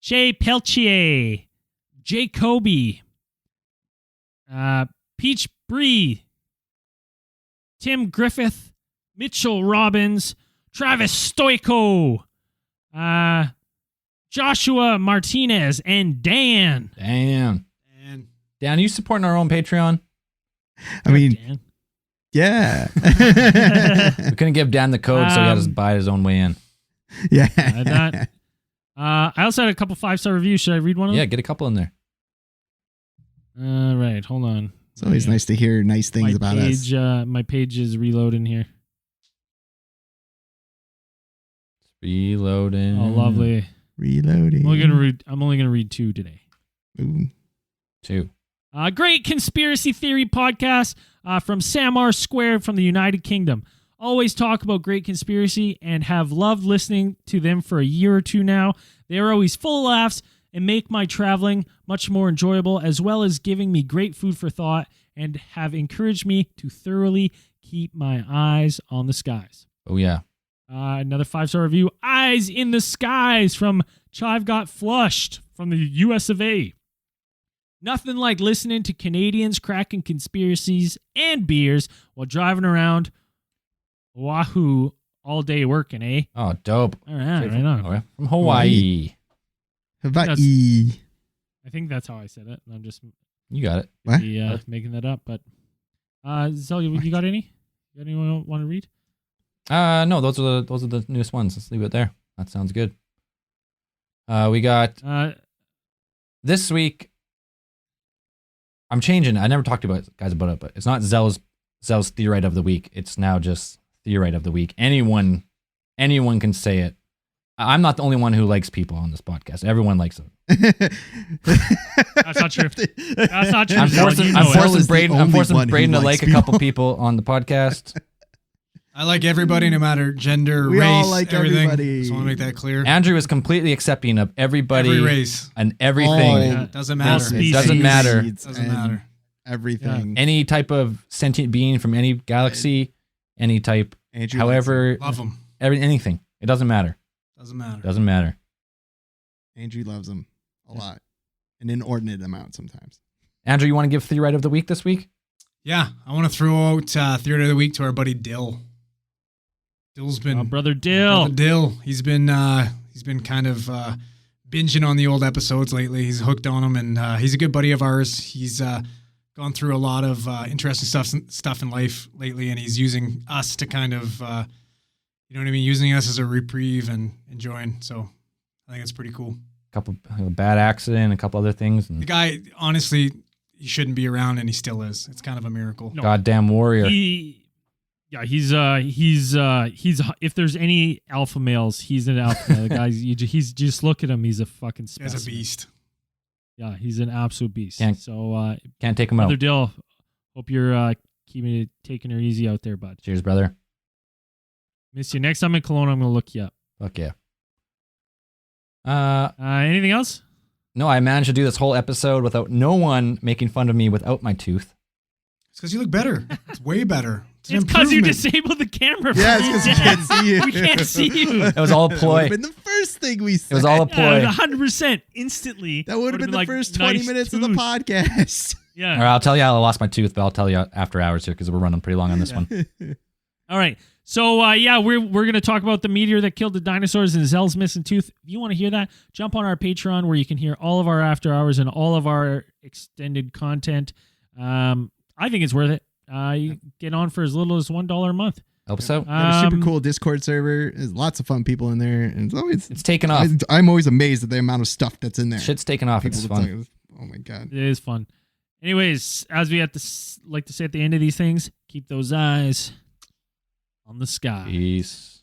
Jay Peltier, Jacoby, Peach Bree, Tim Griffith, Mitchell Robbins, Travis Stoico, Joshua Martinez, and Dan. Damn. And Dan, are you supporting our own Patreon? I mean, Dan. yeah. We couldn't give Dan the code, so he had to buy his own way in. Yeah. I also had a couple 5-star reviews. Should I read one of them? Yeah, get a couple in there. All right, hold on. It's always nice to hear nice things about us. My page is reloading here. Reloading. Oh, lovely. Reloading. I'm only gonna read 2 today. Ooh. 2. Great conspiracy theory podcast from Sam R. Squared from the United Kingdom. Always talk about great conspiracy and have loved listening to them for a year or 2 now. They are always full of laughs and make my traveling much more enjoyable, as well as giving me great food for thought and have encouraged me to thoroughly keep my eyes on the skies. Oh, yeah. Another 5-star review, Eyes in the Skies from Chive Got Flushed from the US of A. Nothing like listening to Canadians cracking conspiracies and beers while driving around Oahu all day working, eh? Oh, dope. All right, right on. Oh, yeah. From Hawaii. Hawaii. I think that's how I said it. I'm just You got it. What? making that up. But Zell, you got any? You got anyone want to read? No, those are the newest ones. Let's leave it there. That sounds good. We got this week. I'm changing. I never talked to you guys about it, but it's not Zell's theorite of the week. It's now just theorite of the week. Anyone can say it. I'm not the only one who likes people on this podcast. Everyone likes them. That's not true. That's not true. I'm Zell. forcing, You know I'm it. forcing Braden. I'm forcing one who Braden to likes like a couple people on the podcast. I like everybody, no matter gender, We race, all like everything. everybody. Just want to make that clear. Andrew is completely accepting of everybody Every race. and everything. Yeah. Doesn't All matter. species. It doesn't matter. Doesn't matter. Everything. Any type of sentient being from any galaxy, any type, Andrew however, Love them. anything. It doesn't matter. Doesn't matter. Doesn't matter. Andrew loves them a lot. An inordinate amount sometimes. Andrew, you want to give theorite of the week this week? Yeah, I want to throw out theory of the week to our buddy Dill. Dill's been Brother Dill. Brother Dill. He's been kind of binging on the old episodes lately. He's hooked on them, and he's a good buddy of ours. He's gone through a lot of interesting stuff in life lately, and he's using us to kind of, you know what I mean, using us as a reprieve and enjoying. So I think it's pretty cool. A bad accident, a couple other things. The And guy, honestly, he shouldn't be around, and he still is. It's kind of a miracle. No. goddamn warrior. He's if there's any alpha males, he's an alpha male. The guy, he's just look at him. He's a fucking He's specimen. a beast. Yeah, he's an absolute beast. Can't- So, Can't take him Brother out. Dill, hope you're taking her easy out there, bud. Cheers, brother. Miss you. Next time in Kelowna, I'm gonna look you up. Fuck yeah. Anything else? No, I managed to do this whole episode without no one making fun of me without my tooth. It's because you look better. It's way better. It's because you disabled the camera. Yeah, it's because we can't see you. We can't see you. It was all a That would ploy. have been the first thing we said. It was all a ploy. 100% instantly. That would have been the like, first 20 nice minutes of tooth. the podcast. Yeah. All right, I'll tell you I lost my tooth, but I'll tell you after hours here because we're running pretty long on this one. All right. So, we're going to talk about the meteor that killed the dinosaurs and Zell's missing tooth. If you want to hear that, jump on our Patreon where you can hear all of our after hours and all of our extended content. I think it's worth it. You get on for as little as $1 a month. Helps out. Got a super cool Discord server. There's lots of fun people in there. And It's taken off. I'm always amazed at the amount of stuff that's in there. Shit's taken off. It's People fun. talk- oh my God. It is fun. Anyways, as we have to like to say at the end of these things, keep those eyes on the sky. Peace.